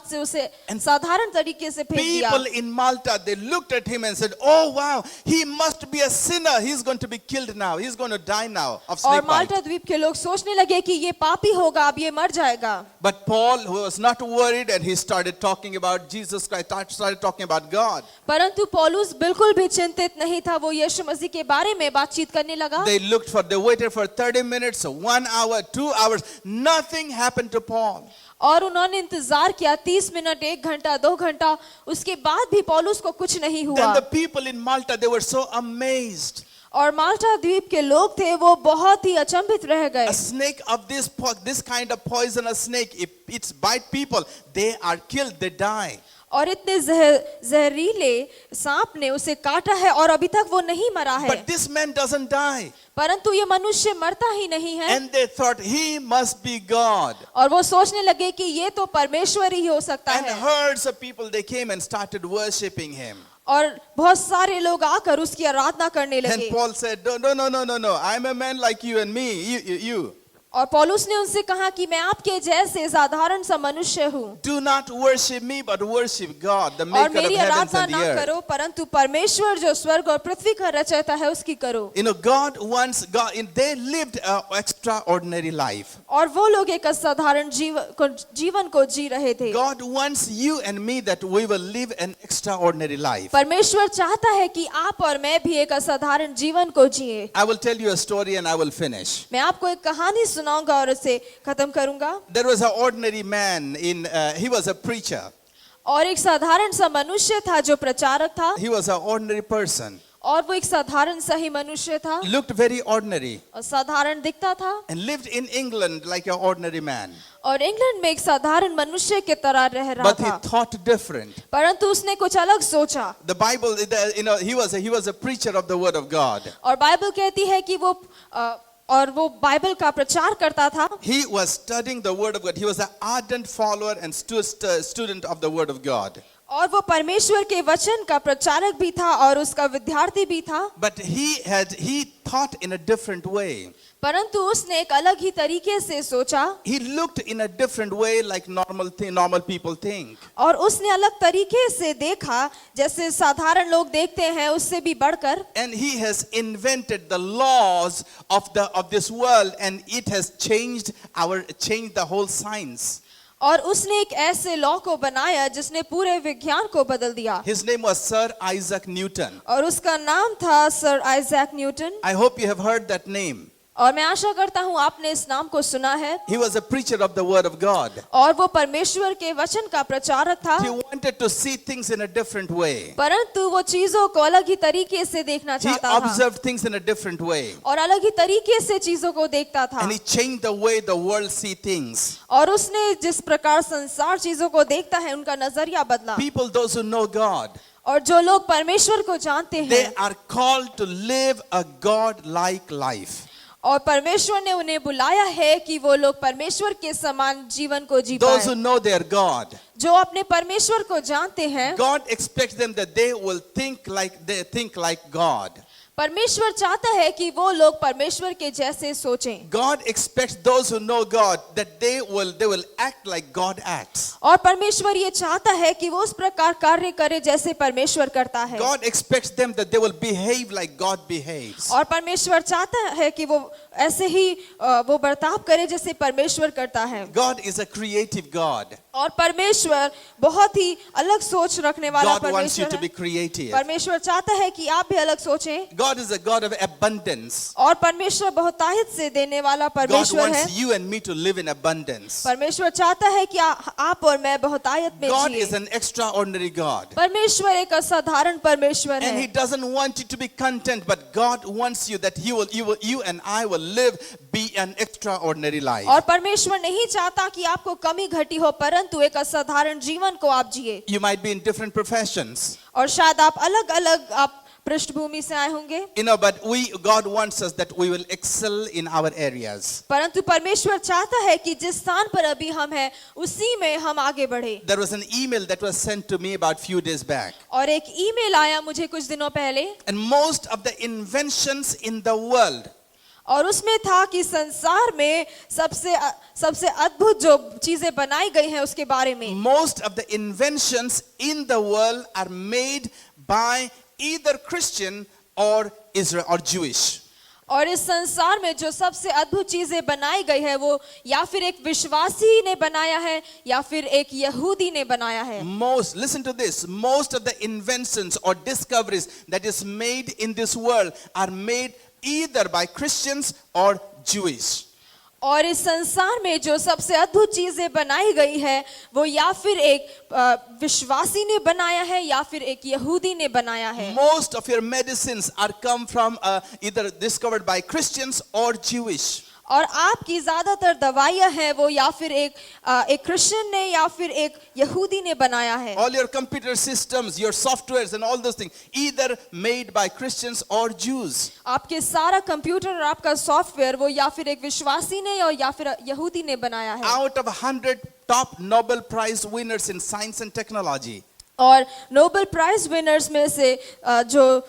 Speaker 3: से उसे साधारण तरीके से फेंक दिया।
Speaker 2: People in Malta, they looked at him and said, "Oh wow, he must be a sinner. He's going to be killed now. He's going to die now of
Speaker 3: और
Speaker 2: snake bite."
Speaker 3: माल्टा द्वीप के लोग सोचने लगे कि ये पापी होगा, अब ये मर जाएगा।
Speaker 2: But Paul, who was not worried, and he started talking about Jesus Christ, started talking about God.
Speaker 3: परंतु पौलुस बिल्कुल भी चिंतित नहीं था, वो यीशु मसीह के बारे में बातचीत करने लगा।
Speaker 2: They waited for 30 minutes, 1 hour, 2 hours. Nothing happened to Paul.
Speaker 3: और उन्होंने इंतजार किया 30 मिनट, 1 घंटा, 2 घंटा, उसके बाद भी पौलुस को कुछ नहीं हुआ।
Speaker 2: Then the people in Malta, they were so amazed.
Speaker 3: और माल्टा द्वीप के लोग थे वो बहुत ही अचंभित रह गए।
Speaker 2: A snake of this kind of poisonous snake, if it bite people, they are killed, they die.
Speaker 3: और इतने जहरीले सांप ने उसे काटा है और अभी तक वो नहीं मरा है।
Speaker 2: But this man doesn't die.
Speaker 3: परंतु ये मनुष्य मरता ही नहीं है।
Speaker 2: And they thought he must be God.
Speaker 3: और वो सोचने लगे कि ये तो परमेश्वर ही हो सकता
Speaker 2: And
Speaker 3: है।
Speaker 2: herds of people, they came and started worshiping him.
Speaker 3: और बहुत सारे लोग आकर उसकी आराधना करने
Speaker 2: And
Speaker 3: लगे।
Speaker 2: Paul said, no, I'm a man like you and me, you.
Speaker 3: और पौलुस ने उनसे कहा कि मैं आपके जैसे साधारण सा मनुष्य हूँ,
Speaker 2: Do not worship me, but worship God, the
Speaker 3: और
Speaker 2: maker of
Speaker 3: मेरी
Speaker 2: heavens
Speaker 3: आराधना
Speaker 2: and the
Speaker 3: ना
Speaker 2: earth.
Speaker 3: करो परंतु परमेश्वर जो स्वर्ग और पृथ्वी का रचयिता है उसकी करो।
Speaker 2: You know, they lived an extraordinary life.
Speaker 3: और वो लोग एक असाधारण जीवन को जी रहे थे।
Speaker 2: God wants you and me that we will live an extraordinary life.
Speaker 3: परमेश्वर चाहता है कि आप और मैं भी एक असाधारण जीवन को जिए।
Speaker 2: I will tell you a story and I will finish.
Speaker 3: मैं आपको एक कहानी सुनाऊंगा और उसे खत्म करूंगा।
Speaker 2: There was an ordinary man he was a preacher.
Speaker 3: और एक साधारण सा मनुष्य था जो प्रचारक था,
Speaker 2: He was an ordinary person.
Speaker 3: और वो एक साधारण सा ही मनुष्य था,
Speaker 2: Looked very ordinary
Speaker 3: और साधारण दिखता था,
Speaker 2: and lived in England like an ordinary man.
Speaker 3: और इंग्लैंड में एक साधारण मनुष्य की तरह रह रहा
Speaker 2: But he
Speaker 3: था,
Speaker 2: thought different.
Speaker 3: परंतु उसने कुछ अलग सोचा।
Speaker 2: The Bible, he was a preacher of the word of God.
Speaker 3: और बाइबल कहती है कि वो बाइबल का प्रचार करता था।
Speaker 2: He was studying the word of God. He was an ardent follower and student of the word of God.
Speaker 3: और वो परमेश्वर के वचन का प्रचारक भी था और उसका विद्यार्थी भी था।
Speaker 2: But he thought in a different way.
Speaker 3: परंतु उसने एक अलग ही तरीके से सोचा,
Speaker 2: He looked in a different way like normal people think.
Speaker 3: और उसने अलग तरीके से देखा जैसे साधारण लोग देखते हैं, उससे भी बढ़कर।
Speaker 2: And he has invented the laws of this world, and it has changed the whole science.
Speaker 3: और उसने एक ऐसे लॉ को बनाया जिसने पूरे विज्ञान को बदल दिया।
Speaker 2: His name was Sir Isaac Newton.
Speaker 3: और उसका नाम था sir Isaac Newton.
Speaker 2: I hope you have heard that name.
Speaker 3: और मैं आशा करता हूँ आपने इस नाम को सुना है।
Speaker 2: He was a preacher of the word of God.
Speaker 3: और वो परमेश्वर के वचन का प्रचारक था,
Speaker 2: He wanted to see things in a different way.
Speaker 3: परंतु वो चीजों को अलग ही तरीके से देखना
Speaker 2: He
Speaker 3: चाहता था,
Speaker 2: observed things in a different way.
Speaker 3: और अलग ही तरीके से चीजों को देखता था।
Speaker 2: And he changed the way the world see things.
Speaker 3: और उसने जिस प्रकार संसार चीजों को देखता है उनका नजरिया बदला।
Speaker 2: People, those who know God,
Speaker 3: और जो लोग परमेश्वर को जानते
Speaker 2: they
Speaker 3: हैं,
Speaker 2: are called to live a God-like life.
Speaker 3: और परमेश्वर ने उन्हें बुलाया है कि वो लोग परमेश्वर के समान जीवन को जी
Speaker 2: Those who
Speaker 3: पाएं।
Speaker 2: know their God,
Speaker 3: जो अपने परमेश्वर को जानते हैं,
Speaker 2: God expects them that they will think like God.
Speaker 3: परमेश्वर चाहता है कि वो लोग परमेश्वर के जैसे सोचें।
Speaker 2: God expects those who know God that they will act like God acts.
Speaker 3: और परमेश्वर ये चाहता है कि वो उस प्रकार कार्य करे जैसे परमेश्वर करता है।
Speaker 2: God expects them that they will behave like God behaves.
Speaker 3: और परमेश्वर चाहता है कि वो ऐसे ही वो बर्ताव करे जैसे परमेश्वर करता है।
Speaker 2: God is a creative God.
Speaker 3: और परमेश्वर बहुत ही अलग सोच रखने वाला
Speaker 2: God wants you
Speaker 3: परमेश्वर
Speaker 2: to be
Speaker 3: है।
Speaker 2: creative.
Speaker 3: परमेश्वर चाहता है कि आप भी अलग सोचें।
Speaker 2: God is a God of abundance.
Speaker 3: और परमेश्वर बहुतायत से देने वाला
Speaker 2: God
Speaker 3: परमेश्वर है।
Speaker 2: wants you and me to live in abundance.
Speaker 3: परमेश्वर चाहता है कि आप और मैं बहुतायत में
Speaker 2: God
Speaker 3: जिए।
Speaker 2: is an extraordinary God.
Speaker 3: परमेश्वर एक असाधारण परमेश्वर
Speaker 2: And He
Speaker 3: है,
Speaker 2: doesn't want you to be content, but God wants you that you and I will be an extraordinary life.
Speaker 3: और परमेश्वर नहीं चाहता कि आपको कमी घटी हो, परंतु एक असाधारण जीवन को आप जिए।
Speaker 2: You might be in different professions,
Speaker 3: और शायद आप अलग अलग आप पृष्ठभूमि से आए होंगे,
Speaker 2: but God wants us that we will excel in our areas.
Speaker 3: परंतु परमेश्वर चाहता है कि जिस स्थान पर अभी हम हैं उसी में हम आगे बढ़े।
Speaker 2: There was an email that was sent to me about few days back,
Speaker 3: और एक ईमेल आया मुझे कुछ दिनों पहले,
Speaker 2: and most of the inventions in the world,
Speaker 3: और उसमें था कि संसार में सबसे अद्भुत जो चीजें बनाई गई हैं उसके बारे में।
Speaker 2: most of the inventions in the world are made by either Christian or Israel or Jewish.
Speaker 3: और इस संसार में जो सबसे अद्भुत चीजें बनाई गई है वो या फिर एक विश्वासी ने बनाया है या फिर एक यहूदी ने बनाया है।
Speaker 2: Listen to this, most of the inventions or discoveries that is made in this world are made either by Christians or Jewish.
Speaker 3: और इस संसार में जो सबसे अद्भुत चीजें बनाई गई है वो या फिर एक विश्वासी ने बनाया है या फिर एक यहूदी ने बनाया है।
Speaker 2: Most of your medicines are come from either discovered by Christians or Jewish.
Speaker 3: और आपकी ज्यादातर दवाइयां हैं वो या फिर एक क्रिश्चियन ने या फिर एक यहूदी ने बनाया है।
Speaker 2: All your computer systems, your softwares and all those things either made by Christians or Jews.
Speaker 3: आपके सारा कंप्यूटर और आपका सॉफ्टवेयर वो या फिर एक विश्वासी ने और या फिर यहूदी ने बनाया है।
Speaker 2: Out of 100 top Nobel Prize winners in science and technology,
Speaker 3: और नोबेल प्राइज विनर्स में से जो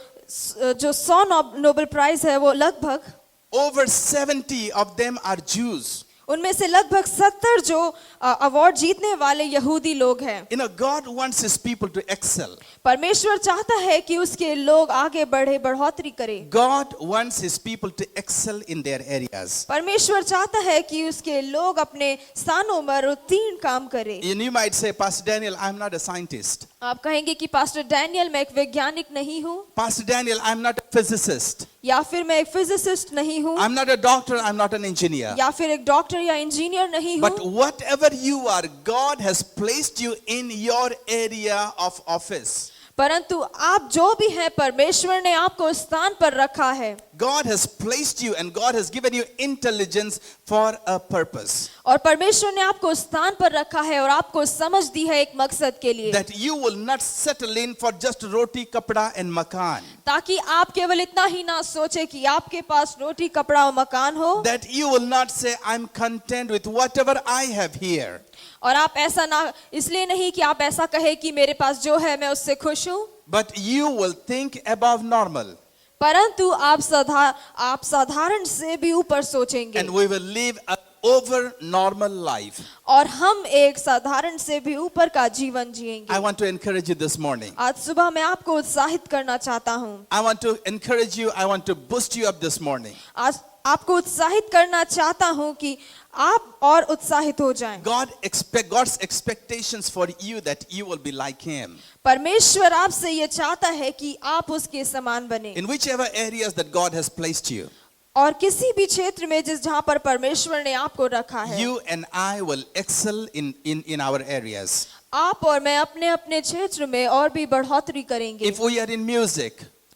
Speaker 3: 100 नोबेल प्राइज है वो लगभग
Speaker 2: over 70 of them are Jews.
Speaker 3: उनमें से लगभग 70 जो अवार्ड जीतने वाले यहूदी लोग हैं।
Speaker 2: You know, God wants his people to excel.
Speaker 3: परमेश्वर चाहता है कि उसके लोग आगे बढ़े, बढ़ोतरी करें।
Speaker 2: God wants his people to excel in their areas.
Speaker 3: परमेश्वर चाहता है कि उसके लोग अपने स्थानों पर उत्तीर्ण काम करें।
Speaker 2: And you might say, Pastor Daniel, I'm not a scientist.
Speaker 3: आप कहेंगे कि पास्टर डैनियल मैं एक वैज्ञानिक नहीं हूँ,
Speaker 2: Pastor Daniel, I'm not a physicist.
Speaker 3: या फिर मैं एक फिजिसिस्ट नहीं हूँ,
Speaker 2: I'm not a doctor, I'm not an engineer.
Speaker 3: या फिर एक डॉक्टर या इंजीनियर नहीं
Speaker 2: But
Speaker 3: हूँ।
Speaker 2: whatever you are, God has placed you in your area of office.
Speaker 3: परंतु आप जो भी हैं परमेश्वर ने आपको स्थान पर रखा है।
Speaker 2: God has placed you and God has given you intelligence for a purpose.
Speaker 3: और परमेश्वर ने आपको स्थान पर रखा है और आपको समझ दी है एक मकसद के लिए,
Speaker 2: That you will not settle in for just roti, kapda and makan.
Speaker 3: ताकि आप केवल इतना ही ना सोचे कि आपके पास रोटी कपड़ा और मकान हो,
Speaker 2: That you will not say, I'm content with whatever I have here.
Speaker 3: और आप ऐसा ना इसलिए नहीं कि आप ऐसा कहे कि मेरे पास जो है मैं उससे खुश हूँ,
Speaker 2: But you will think above normal.
Speaker 3: परंतु आप साधारण से भी ऊपर सोचेंगे
Speaker 2: And we will live an over normal life.
Speaker 3: और हम एक साधारण से भी ऊपर का जीवन
Speaker 2: I
Speaker 3: जिएंगे।
Speaker 2: want to encourage you this morning.
Speaker 3: आज सुबह मैं आपको उत्साहित करना चाहता हूँ,
Speaker 2: I want to encourage you. I want to boost you up this morning.
Speaker 3: आज आपको उत्साहित करना चाहता हूँ कि आप और उत्साहित हो जाएं।
Speaker 2: God's expectations for you that you will be like him.
Speaker 3: परमेश्वर आपसे ये चाहता है कि आप उसके समान बने,
Speaker 2: In whichever areas that God has placed you,
Speaker 3: और किसी भी क्षेत्र में जहाँ पर परमेश्वर ने आपको रखा है,
Speaker 2: you and I will excel in our areas.
Speaker 3: आप और मैं अपने अपने क्षेत्र में और भी बढ़ोतरी करेंगे।
Speaker 2: If we are in music,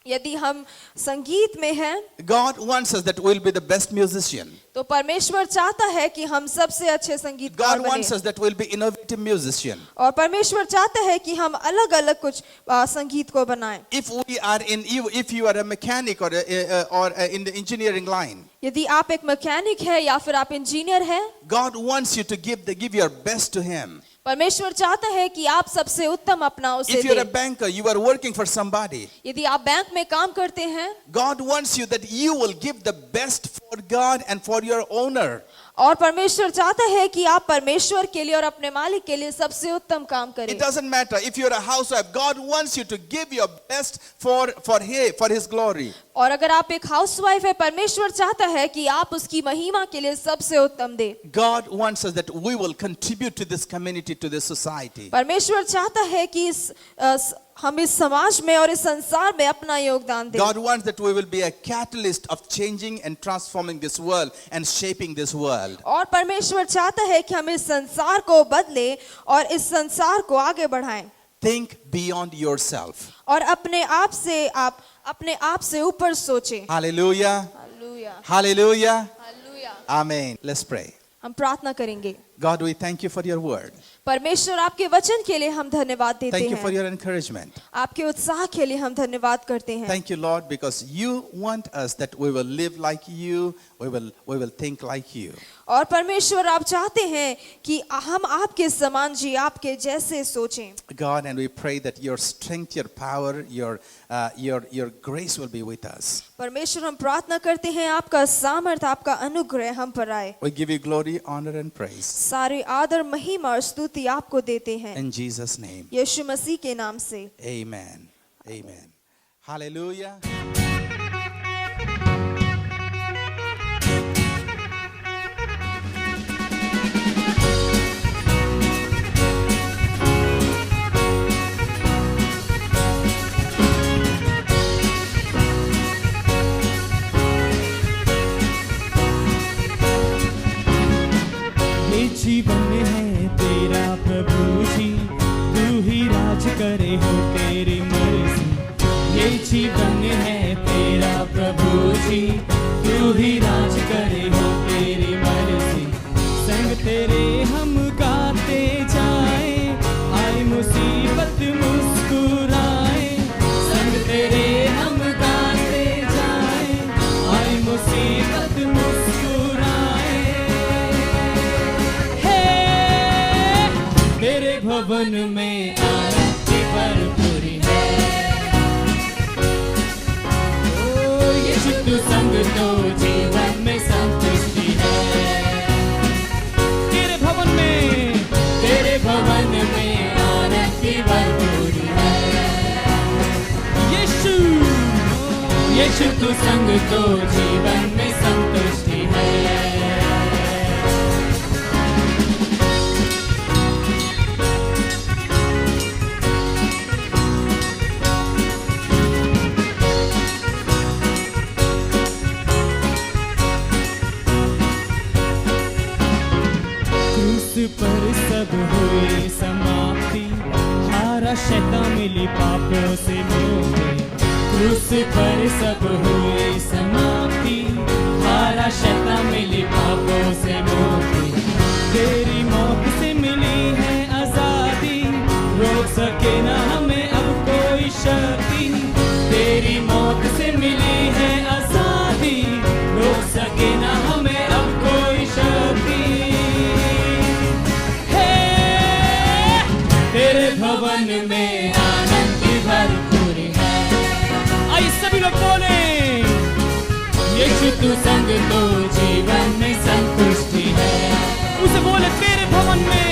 Speaker 3: यदि हम संगीत में हैं,
Speaker 2: God wants us that we'll be the best musician.
Speaker 3: तो परमेश्वर चाहता है कि हम सबसे अच्छे संगीतकार
Speaker 2: God wants
Speaker 3: बने,
Speaker 2: us that we'll be innovative musician.
Speaker 3: और परमेश्वर चाहता है कि हम अलग अलग कुछ संगीत को बनाएं।
Speaker 2: If you are a mechanic or in the engineering line,
Speaker 3: यदि आप एक मैकेनिक है या फिर आप इंजीनियर हैं,
Speaker 2: God wants you to give your best to him.
Speaker 3: परमेश्वर चाहता है कि आप सबसे उत्तम अपना उसे
Speaker 2: If you're a
Speaker 3: दें।
Speaker 2: banker, you are working for somebody.
Speaker 3: यदि आप बैंक में काम करते हैं,
Speaker 2: God wants you that you will give the best for God and for your owner.
Speaker 3: और परमेश्वर चाहता है कि आप परमेश्वर के लिए और अपने मालिक के लिए सबसे उत्तम काम करें।
Speaker 2: It doesn't matter if you're a housewife. God wants you to give your best for his glory.
Speaker 3: और अगर आप एक हाउसवाइफ है, परमेश्वर चाहता है कि आप उसकी महिमा के लिए सबसे उत्तम दें।
Speaker 2: God wants us that we will contribute to this community, to this society.
Speaker 3: परमेश्वर चाहता है कि हम इस समाज में और इस संसार में अपना योगदान दें।
Speaker 2: God wants that we will be a catalyst of changing and transforming this world and shaping this world.
Speaker 3: और परमेश्वर चाहता है कि हम इस संसार को बदलें और इस संसार को आगे बढ़ाएं।
Speaker 2: Think beyond yourself.
Speaker 3: और अपने आप से ऊपर सोचें।
Speaker 2: Hallelujah.
Speaker 3: Hallelujah,
Speaker 2: Hallelujah.
Speaker 3: Hallelujah.
Speaker 2: Amen. Let's pray.
Speaker 3: हम प्रार्थना करेंगे।
Speaker 2: God, we thank you for your word.
Speaker 3: परमेश्वर आपके वचन के लिए हम धन्यवाद देते
Speaker 2: Thank you for
Speaker 3: हैं।
Speaker 2: your encouragement.
Speaker 3: आपके उत्साह के लिए हम धन्यवाद करते हैं।
Speaker 2: Thank you, Lord, because you want us that we will live like you, we will think like you.
Speaker 3: और परमेश्वर आप चाहते हैं कि हम आपके समान जी, आपके जैसे सोचें।
Speaker 2: God, and we pray that your strength, your power, your grace will be with us.
Speaker 3: परमेश्वर हम प्रार्थना करते हैं आपका सामर्थ, आपका अनुग्रह हम पर आए।
Speaker 2: We give you glory, honor, and praise.
Speaker 3: सारे आदर, महिमा और स्तुति आपको देते हैं,
Speaker 2: In Jesus' name.
Speaker 3: यीशु मसीह के नाम से।
Speaker 2: Amen. Amen. Hallelujah.
Speaker 4: ये जीवन है तेरा प्रभु जी, तू ही राज करे हो तेरी मर्जी। ये जीवन है तेरा प्रभु जी, तू ही राज करे हो तेरी मर्जी। संग तेरे हम गाते जाए, आए मुसीबत मुस्कुराए। संग तेरे हम गाते जाए, आए मुसीबत मुस्कुराए। तेरे भवन में आनंद तो जीवन में संतुष्टि है। तेरे भवन में आनंद की भरपूरी है। यीशु तू संग तो जीवन में संतुष्टि है। पर सब हुई समाप्ति, हारा शैतान मिली पापों से मुक्ति। क्रूस पर सब हुई समाप्ति, हारा शैतान मिली पापों से मुक्ति। तेरी मौत से मिली है आजादी, रोक सके ना हमें अब कोई शक्ति। तेरी मौत से मिली है आजादी, रोक सके ना हमें अब कोई शक्ति। तेरे भवन में आनंद की भरपूरी है। आइए सभी लोग बोले, यीशु तू संग तो जीवन में संतुष्टि है। उसे बोले, तेरे भवन में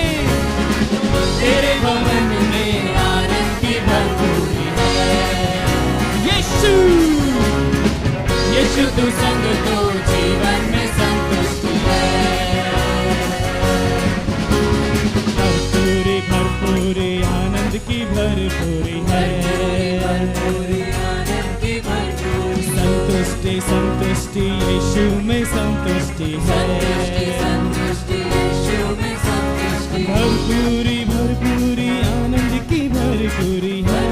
Speaker 4: आनंद की भरपूरी है। यीशु तू संग तो जीवन में संतुष्टि है। भरपूरी आनंद की भरपूरी है। संतुष्टि संतुष्टि यीशु में संतुष्टि है। भरपूरी भरपूरी आनंद की भरपूरी है।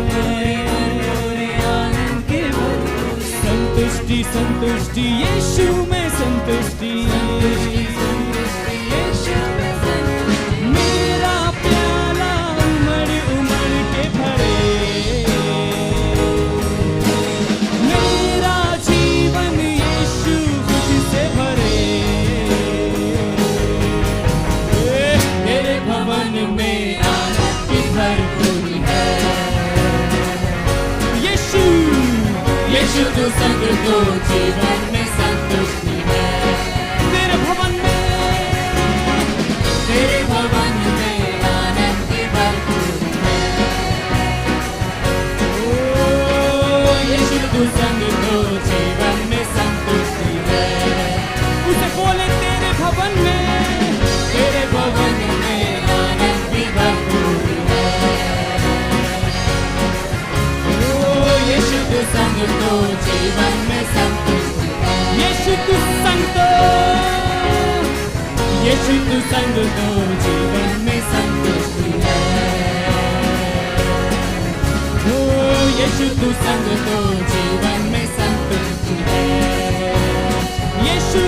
Speaker 4: संतुष्टि संतुष्टि यीशु में संतुष्टि। यीशु तू संग तो जीवन में संतुष्टि है। तेरे भवन में आनंद की भरपूरी है। ओ यीशु तू संग तो जीवन में संतुष्टि है। उसे बोले, तेरे भवन में आनंद की भरपूरी है। ओ यीशु तू संग तो जीवन में संतुष्टि है। यीशु तू संग तो जीवन में संतुष्टि है। ओ यीशु तू संग तो जीवन में संतुष्टि है। यीशु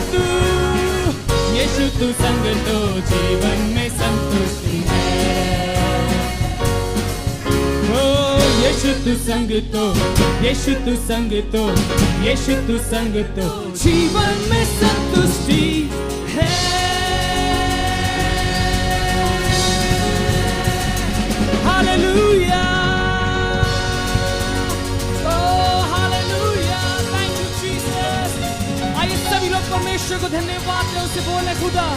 Speaker 4: तू संग तो जीवन में संतुष्टि है। यीशु तू संग तो जीवन में संतुष्टि है। Hallelujah, oh hallelujah, thank you Jesus. आइए सभी लोग परमेश्वर को धन्यवाद दें, उसे बोले, खुदा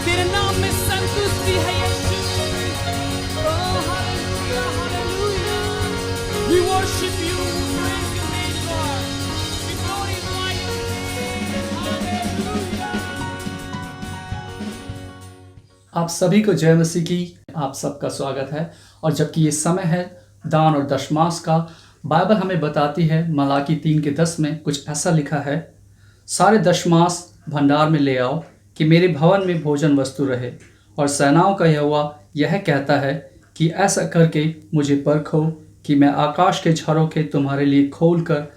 Speaker 4: तेरे नाम में संतुष्टि है Yeshu. Oh hallelujah, hallelujah. We worship you, we praise your name, Lord. We glorify you. Hallelujah.
Speaker 5: आप सभी को जय मसीह की, आप सबका स्वागत है। और जबकि ये समय है दान और दशमांश का, बाइबल हमें बताती है मलाकी 3:10 में कुछ ऐसा लिखा है, सारे दशमांश भंडार में ले आओ कि मेरे भवन में भोजन वस्तु रहे। और सेनाओं का यहोवा यह कहता है कि ऐसा करके मुझे परखो कि मैं आकाश के झरोखे तुम्हारे लिए खोलकर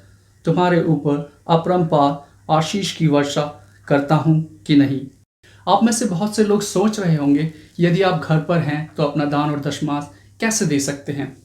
Speaker 5: तुम्हारे ऊपर अपरंपार आशीष की वर्षा करता हूँ कि नहीं। आप में से बहुत से लोग सोच रहे होंगे, यदि आप घर पर हैं तो अपना दान और दशमांश कैसे दे सकते हैं।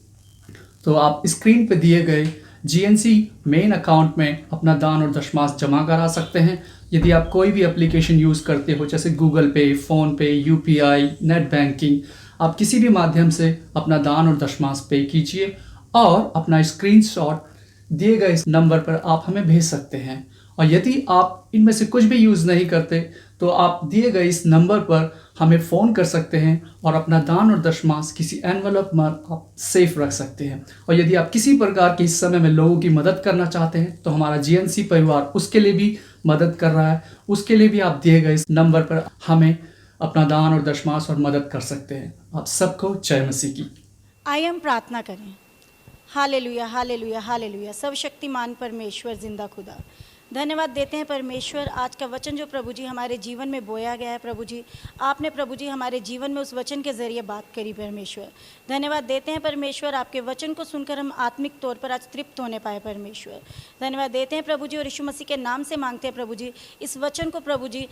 Speaker 5: तो आप स्क्रीन पर दिए गए GNC मेन अकाउंट में अपना दान और दशमांश जमा करा सकते हैं। यदि आप कोई भी एप्लीकेशन यूज़ करते हो, जैसे गूगल पे, फ़ोनपे, UPI, नेट बैंकिंग, आप किसी भी माध्यम से अपना दान और दशमांश पे कीजिए और अपना स्क्रीनशॉट दिए गए इस नंबर पर आप हमें भेज सकते हैं। और यदि आप इनमें से कुछ भी यूज़ नहीं करते तो आप दिए गए इस नंबर पर हमें फ़ोन कर सकते हैं और अपना दान और दशमांश किसी एनवलप में आप सेफ रख सकते हैं। और यदि आप किसी प्रकार के इस समय में लोगों की मदद करना चाहते हैं तो हमारा GNC परिवार उसके लिए भी मदद कर रहा है। उसके लिए भी आप दिए गए इस नंबर पर हमें अपना दान और दशमांश और मदद कर सकते हैं। आप सबको जय मसीह की।
Speaker 6: आइए हम प्रार्थना करें। Hallelujah hallelujah hallelujah. सर्वशक्तिमान परमेश्वर, जिंदा खुदा, धन्यवाद देते हैं परमेश्वर, आज का वचन जो प्रभु जी हमारे जीवन में बोया गया है प्रभु जी, आपने प्रभु जी हमारे जीवन में उस वचन के ज़रिए बात करी परमेश्वर। धन्यवाद देते हैं परमेश्वर, आपके वचन को सुनकर हम आत्मिक तौर पर आज तृप्त होने पाए परमेश्वर। धन्यवाद देते हैं प्रभु जी और यीशु मसीह के नाम से मांगते हैं प्रभु जी, इस वचन को प्रभु जी,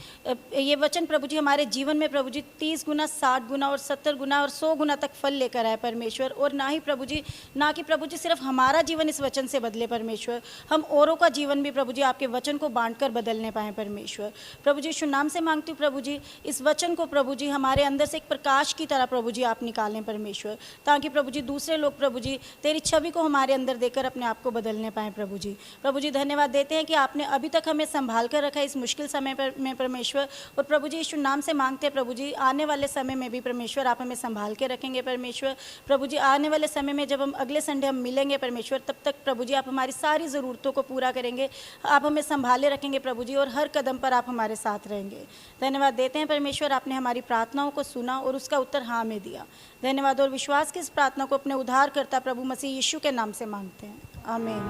Speaker 6: ये वचन प्रभु जी हमारे जीवन में प्रभु जी 30 गुना, 60 गुना और 70 गुना और 100 गुना तक फल लेकर आए परमेश्वर। और ना ही प्रभु जी, ना कि प्रभु जी सिर्फ हमारा जीवन इस वचन से बदले परमेश्वर, हम औरों का जीवन भी प्रभु जी आपके वचन को बांटकर बदलने पाए परमेश्वर। प्रभु जी यीशु नाम से मांगती हूँ प्रभु जी, इस वचन को प्रभु जी हमारे अंदर से एक प्रकाश की तरह प्रभु जी आप निकालें परमेश्वर, ताकि प्रभु जी दूसरे लोग प्रभु जी तेरी छवि को हमारे अंदर देकर अपने आप को बदलने पाएँ प्रभु जी। प्रभु जी धन्यवाद देते हैं कि आपने अभी तक हमें संभाल कर रखा है इस मुश्किल समय में परमेश्वर। और प्रभु जी यीशु नाम से मांगते हैं प्रभु जी, आने वाले समय में भी परमेश्वर आप हमें संभाल के रखेंगे परमेश्वर। प्रभु जी आने वाले समय में जब हम अगले संडे हम मिलेंगे परमेश्वर, तब तक प्रभु जी आप हमारी सारी ज़रूरतों को पूरा करेंगे, आप हमें संभाले रखेंगे प्रभु जी, और हर कदम पर आप हमारे साथ रहेंगे। धन्यवाद देते हैं परमेश्वर, आपने हमारी प्रार्थनाओं को सुना और उसका उत्तर हाँ में दिया। धन्यवाद और विश्वास की इस प्रार्थना को अपने उद्धार करता प्रभु मसीह यीशु के नाम से मांगते हैं, आमीन।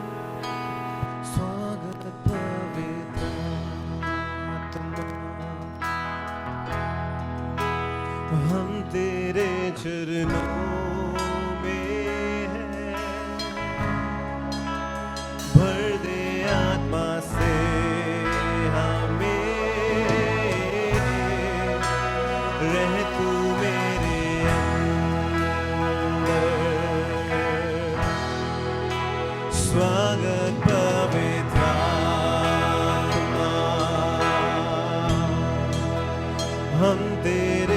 Speaker 1: स्वागत पवित्र आत्मा, हम तेरे चरणों में हैं, भर दे आत्मा से हमें, रह तू मेरे अंदर। स्वागत पवित्र आत्मा, हम तेरे